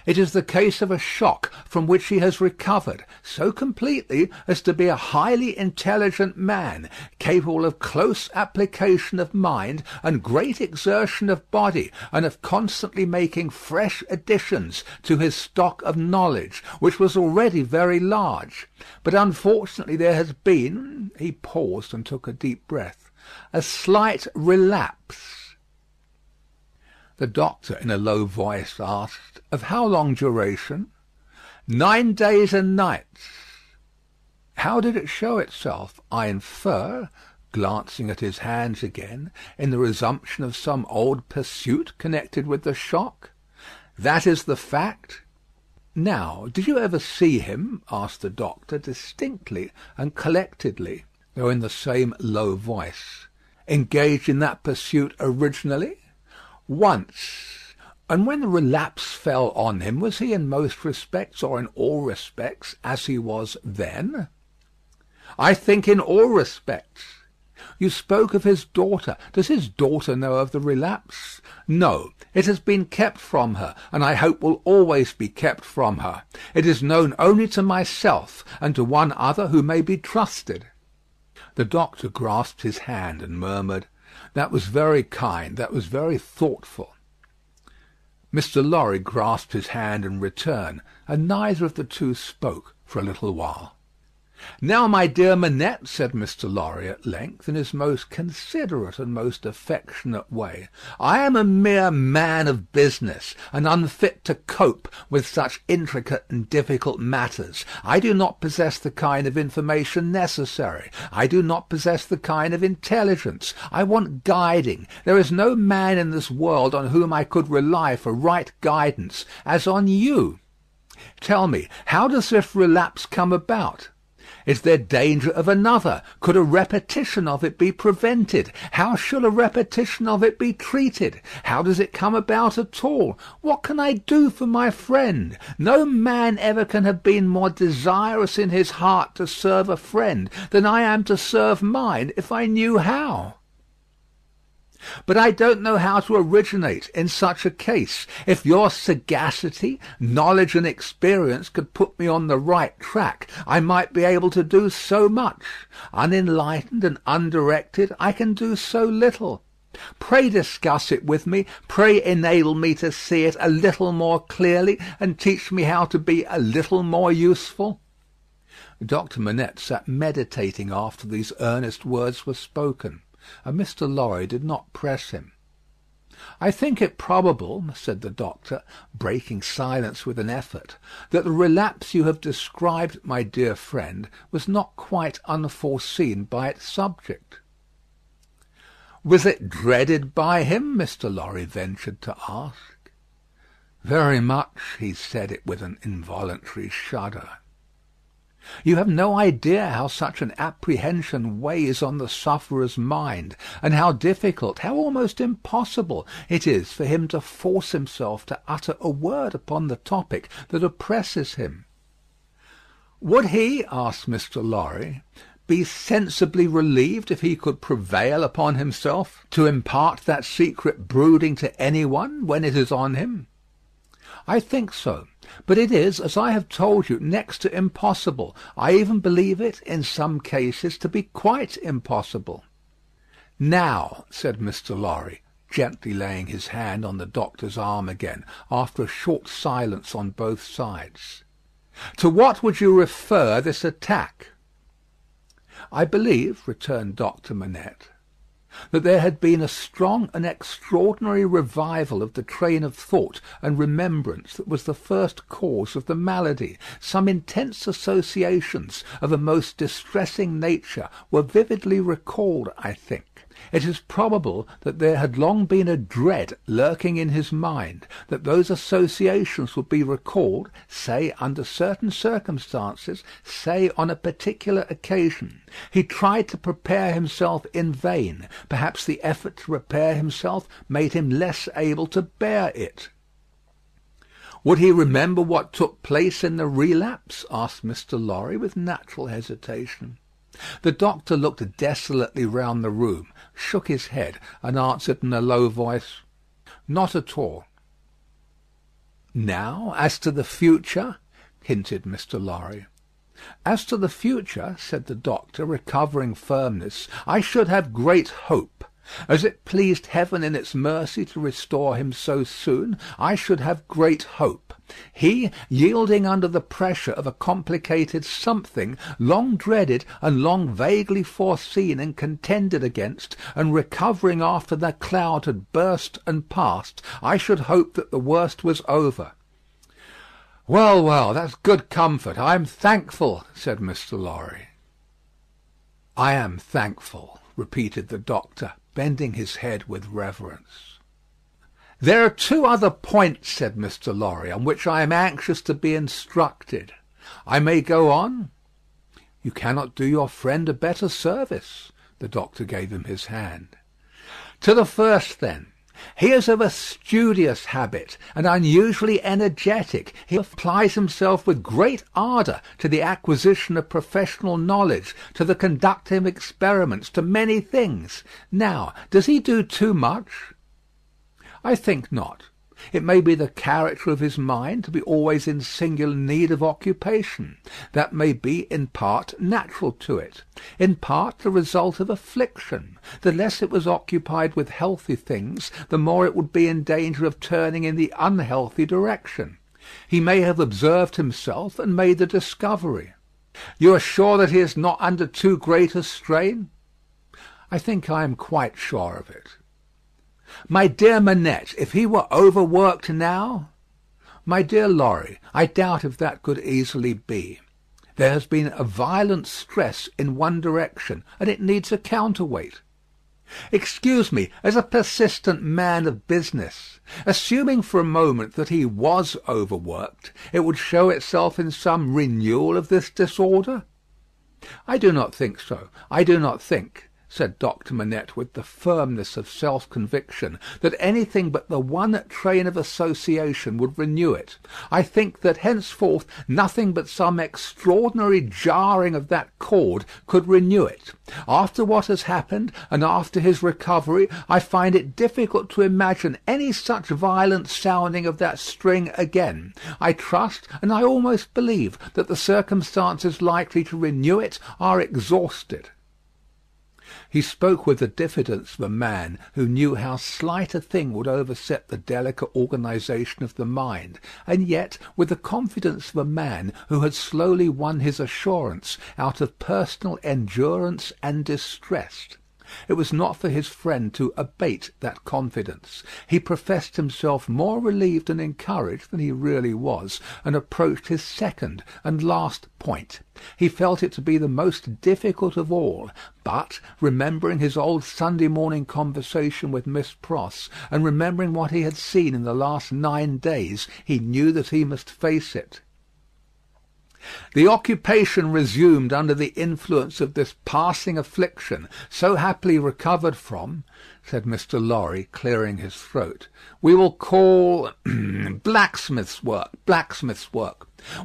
It is the case of a shock from which he has recovered so completely as to be a highly intelligent man, capable of close application of mind and great exertion of body, and of constantly making fresh additions to his stock of knowledge, which was already very large. But unfortunately there has been—" he paused and took a deep breath—"a slight relapse." The doctor, in a low voice, asked, "Of how long duration?" 9 days and nights." "How did it show itself? I infer," glancing at his hands again, "in the resumption of some old pursuit connected with the shock?" "That is the fact." "Now, did you ever see him," asked the doctor, distinctly and collectedly, though in the same low voice, "engage in that pursuit originally?" "Once." "And when the relapse fell on him, was he in most respects, or in all respects, as he was then?" "I think in all respects." "You spoke of his daughter. Does his daughter know of the relapse?" "No. It has been kept from her, and I hope will always be kept from her. It is known only to myself, and to one other who may be trusted." The doctor grasped his hand and murmured, "That was very kind. That was very thoughtful." Mr. Lorry grasped his hand in return, and neither of the two spoke for a little while. "Now, my dear Manette," said Mr. Lorry at length, in his most considerate and most affectionate way, "I am a mere man of business, and unfit to cope with such intricate and difficult matters. I do not possess the kind of information necessary. I do not possess the kind of intelligence. I want guiding. There is no man in this world on whom I could rely for right guidance as on you. Tell me, how does this relapse come about? Is there danger of another? Could a repetition of it be prevented? How shall a repetition of it be treated? How does it come about at all? What can I do for my friend? No man ever can have been more desirous in his heart to serve a friend than I am to serve mine, if I knew how. But I don't know how to originate in such a case. If your sagacity, knowledge, and experience could put me on the right track, I might be able to do so much. Unenlightened and undirected, I can do so little. Pray discuss it with me. Pray enable me to see it a little more clearly, and teach me how to be a little more useful." Doctor Manette sat meditating after these earnest words were spoken, and Mr. Lorry did not press him. "I think it probable," said the doctor, breaking silence with an effort, "that the relapse you have described, my dear friend, was not quite unforeseen by its subject." "Was it dreaded by him?" Mr. Lorry ventured to ask. "Very much. He said it with an involuntary shudder." You have no idea how such an apprehension weighs on the sufferer's mind, and how difficult, how almost impossible, it is for him to force himself to utter a word upon the topic that oppresses him. "Would he," asked Mr. Lorry, "be sensibly relieved if he could prevail upon himself to impart that secret brooding to any one when it is on him?" "I think so. But it is, as I have told you, next to impossible. I even believe it, in some cases, to be quite impossible." "Now," said Mr. Lorry, gently laying his hand on the doctor's arm again, after a short silence on both sides, "to what would you refer this attack?" "I believe," returned Doctor Manette, that there had been a strong and extraordinary revival of the train of thought and remembrance that was the first cause of the malady. Some intense associations of a most distressing nature were vividly recalled, I think. It is probable that there had long been a dread lurking in his mind that those associations would be recalled, say under certain circumstances, say on a particular occasion. He tried to prepare himself in vain. Perhaps the effort to prepare himself made him less able to bear it. Would he remember what took place in the relapse? Asked Mr. Lorry, with natural hesitation. The doctor looked desolately round the room, shook his head, and answered in a low voice, "Not at all." "Now, as to the future?" hinted Mr. Lorry. "As to the future," said the doctor, recovering firmness, "I should have great hope. As it pleased Heaven in its mercy to restore him so soon, I should have great hope. He, yielding under the pressure of a complicated something, long dreaded and long vaguely foreseen and contended against, and recovering after the cloud had burst and passed, I should hope that the worst was over." "Well, well, that's good comfort. I am thankful," said Mr. Lorry. "I am thankful," repeated the doctor, bending his head with reverence. "There are two other points," said Mr. Lorry, "on which I am anxious to be instructed. I may go on?" "You cannot do your friend a better service." The doctor gave him his hand. "To the first, then. He is of a studious habit, and unusually energetic. He applies himself with great ardour to the acquisition of professional knowledge, to the conducting of experiments, to many things. Now, does he do too much?" "I think not. It may be the character of his mind to be always in singular need of occupation. That may be in part natural to it, in part the result of affliction. The less it was occupied with healthy things, the more it would be in danger of turning in the unhealthy direction. He may have observed himself and made the discovery." "You are sure that he is not under too great a strain?" "I think I am quite sure of it." "My dear Manette, if he were overworked now?" "My dear Lorry, I doubt if that could easily be. There has been a violent stress in one direction, and it needs a counterweight." "Excuse me, as a persistent man of business, assuming for a moment that he was overworked, it would show itself in some renewal of this disorder?" "I do not think so. I do not think," said Doctor Manette with the firmness of self-conviction, "that anything but the one train of association would renew it. I think that henceforth nothing but some extraordinary jarring of that cord could renew it. After what has happened, and after his recovery, I find it difficult to imagine any such violent sounding of that string again. I trust, and I almost believe, that the circumstances likely to renew it are exhausted." He spoke with the diffidence of a man who knew how slight a thing would overset the delicate organisation of the mind, and yet with the confidence of a man who had slowly won his assurance out of personal endurance and distress. It was not for his friend to abate that confidence. He professed himself more relieved and encouraged than he really was, and approached his second and last point. He felt it to be the most difficult of all, but, remembering his old Sunday morning conversation with Miss Pross, and remembering what he had seen in the last 9 days, he knew that he must face it. "The occupation resumed under the influence of this passing affliction, so happily recovered from," said Mr. Lorry, clearing his throat, "we will call blacksmith's work.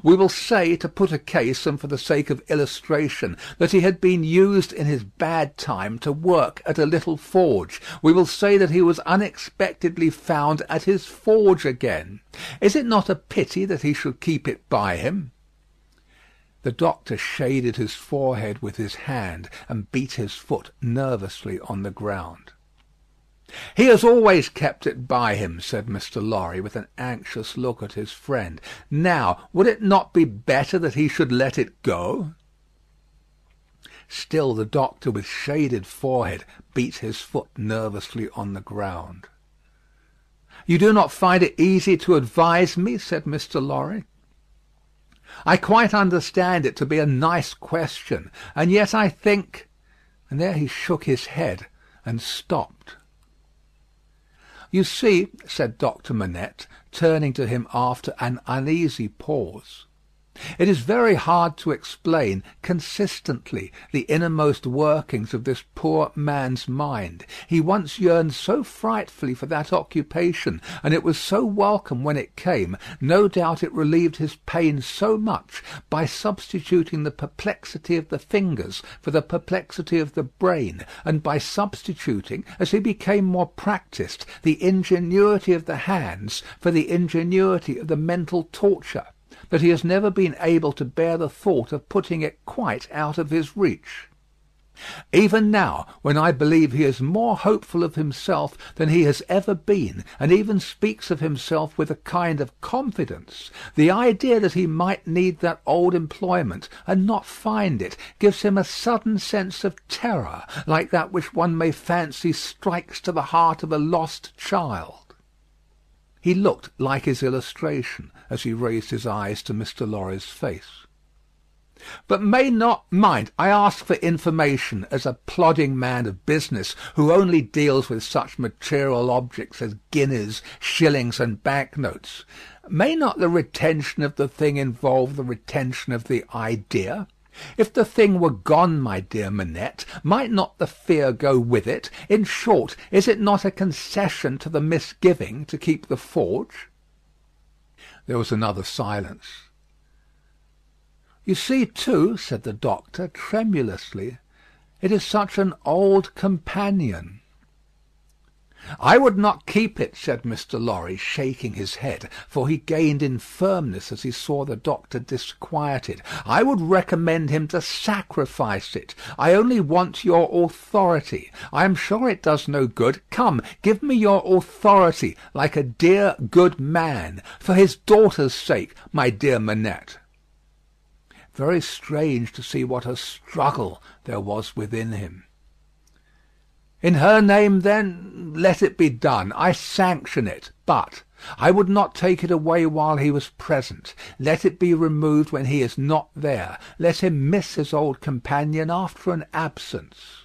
We will say, to put a case, and for the sake of illustration, that he had been used in his bad time to work at a little forge. We will say that he was unexpectedly found at his forge again. Is it not a pity that he should keep it by him?" The doctor shaded his forehead with his hand, and beat his foot nervously on the ground. "He has always kept it by him," said Mr. Lorry, with an anxious look at his friend. "Now, would it not be better that he should let it go?" Still the doctor, with shaded forehead, beat his foot nervously on the ground. "You do not find it easy to advise me?" said Mr. Lorry. "I quite understand it to be a nice question, and yet I think—" and there he shook his head and stopped. "You see," said Doctor Manette, turning to him after an uneasy pause, "it is very hard to explain consistently the innermost workings of this poor man's mind. He once yearned so frightfully for that occupation, and it was so welcome when it came. No doubt it relieved his pain so much by substituting the perplexity of the fingers for the perplexity of the brain, and by substituting, as he became more practised, the ingenuity of the hands for the ingenuity of the mental torture, that he has never been able to bear the thought of putting it quite out of his reach. Even now, when I believe he is more hopeful of himself than he has ever been, and even speaks of himself with a kind of confidence, the idea that he might need that old employment and not find it gives him a sudden sense of terror, like that which one may fancy strikes to the heart of a lost child." He looked like his illustration as he raised his eyes to Mr. Lorry's face. "But may not mind, I ask for information as a plodding man of business who only deals with such material objects as guineas, shillings, and banknotes. May not the retention of the thing involve the retention of the idea? If the thing were gone, my dear Manette, might not the fear go with it? In short, is it not a concession to the misgiving to keep the forge?" There was another silence. "You see, too," said the doctor, tremulously, "it is such an old companion." "I would not keep it," said Mr. Lorry, shaking his head, for he gained in firmness as he saw the doctor disquieted. "I would recommend him to sacrifice it. I only want your authority. I am sure it does no good. Come, give me your authority, like a dear, good man, for his daughter's sake, my dear Manette." Very strange to see what a struggle there was within him. "In her name, then, let it be done. I sanction it. But I would not take it away while he was present. Let it be removed when he is not there. Let him miss his old companion after an absence."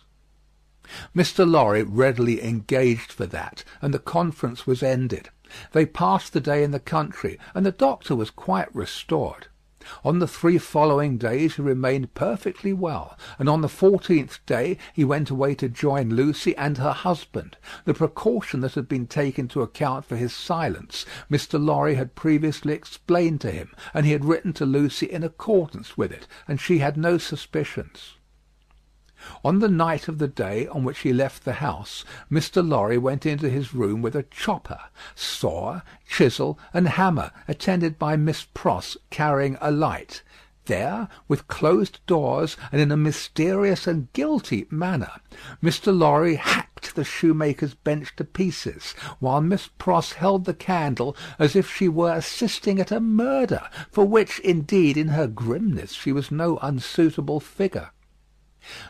Mr. Lorry readily engaged for that, and the conference was ended. They passed the day in the country, and the doctor was quite restored. On the 3 following days he remained perfectly well, and on the 14th day he went away to join Lucy and her husband. The precaution that had been taken to account for his silence, Mr. Lorry had previously explained to him, and he had written to Lucy in accordance with it, and she had no suspicions. On the night of the day on which he left the house, Mr. Lorry went into his room with a chopper, saw, chisel, and hammer, attended by Miss Pross carrying a light. There, with closed doors, and in a mysterious and guilty manner, Mr. Lorry hacked the shoemaker's bench to pieces, while Miss Pross held the candle as if she were assisting at a murder, for which, indeed, in her grimness, she was no unsuitable figure.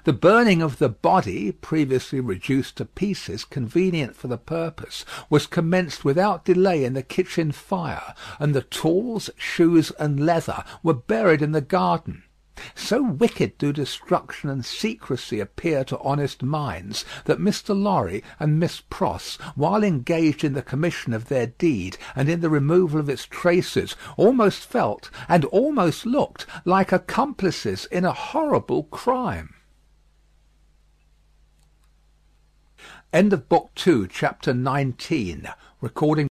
The burning of the body, previously reduced to pieces convenient for the purpose, was commenced without delay in the kitchen fire, and the tools, shoes, and leather were buried in the garden. So wicked do destruction and secrecy appear to honest minds, that Mr. Lorry and Miss Pross, while engaged in the commission of their deed and in the removal of its traces, almost felt and almost looked like accomplices in a horrible crime. End of Book 2, Chapter 19. Recording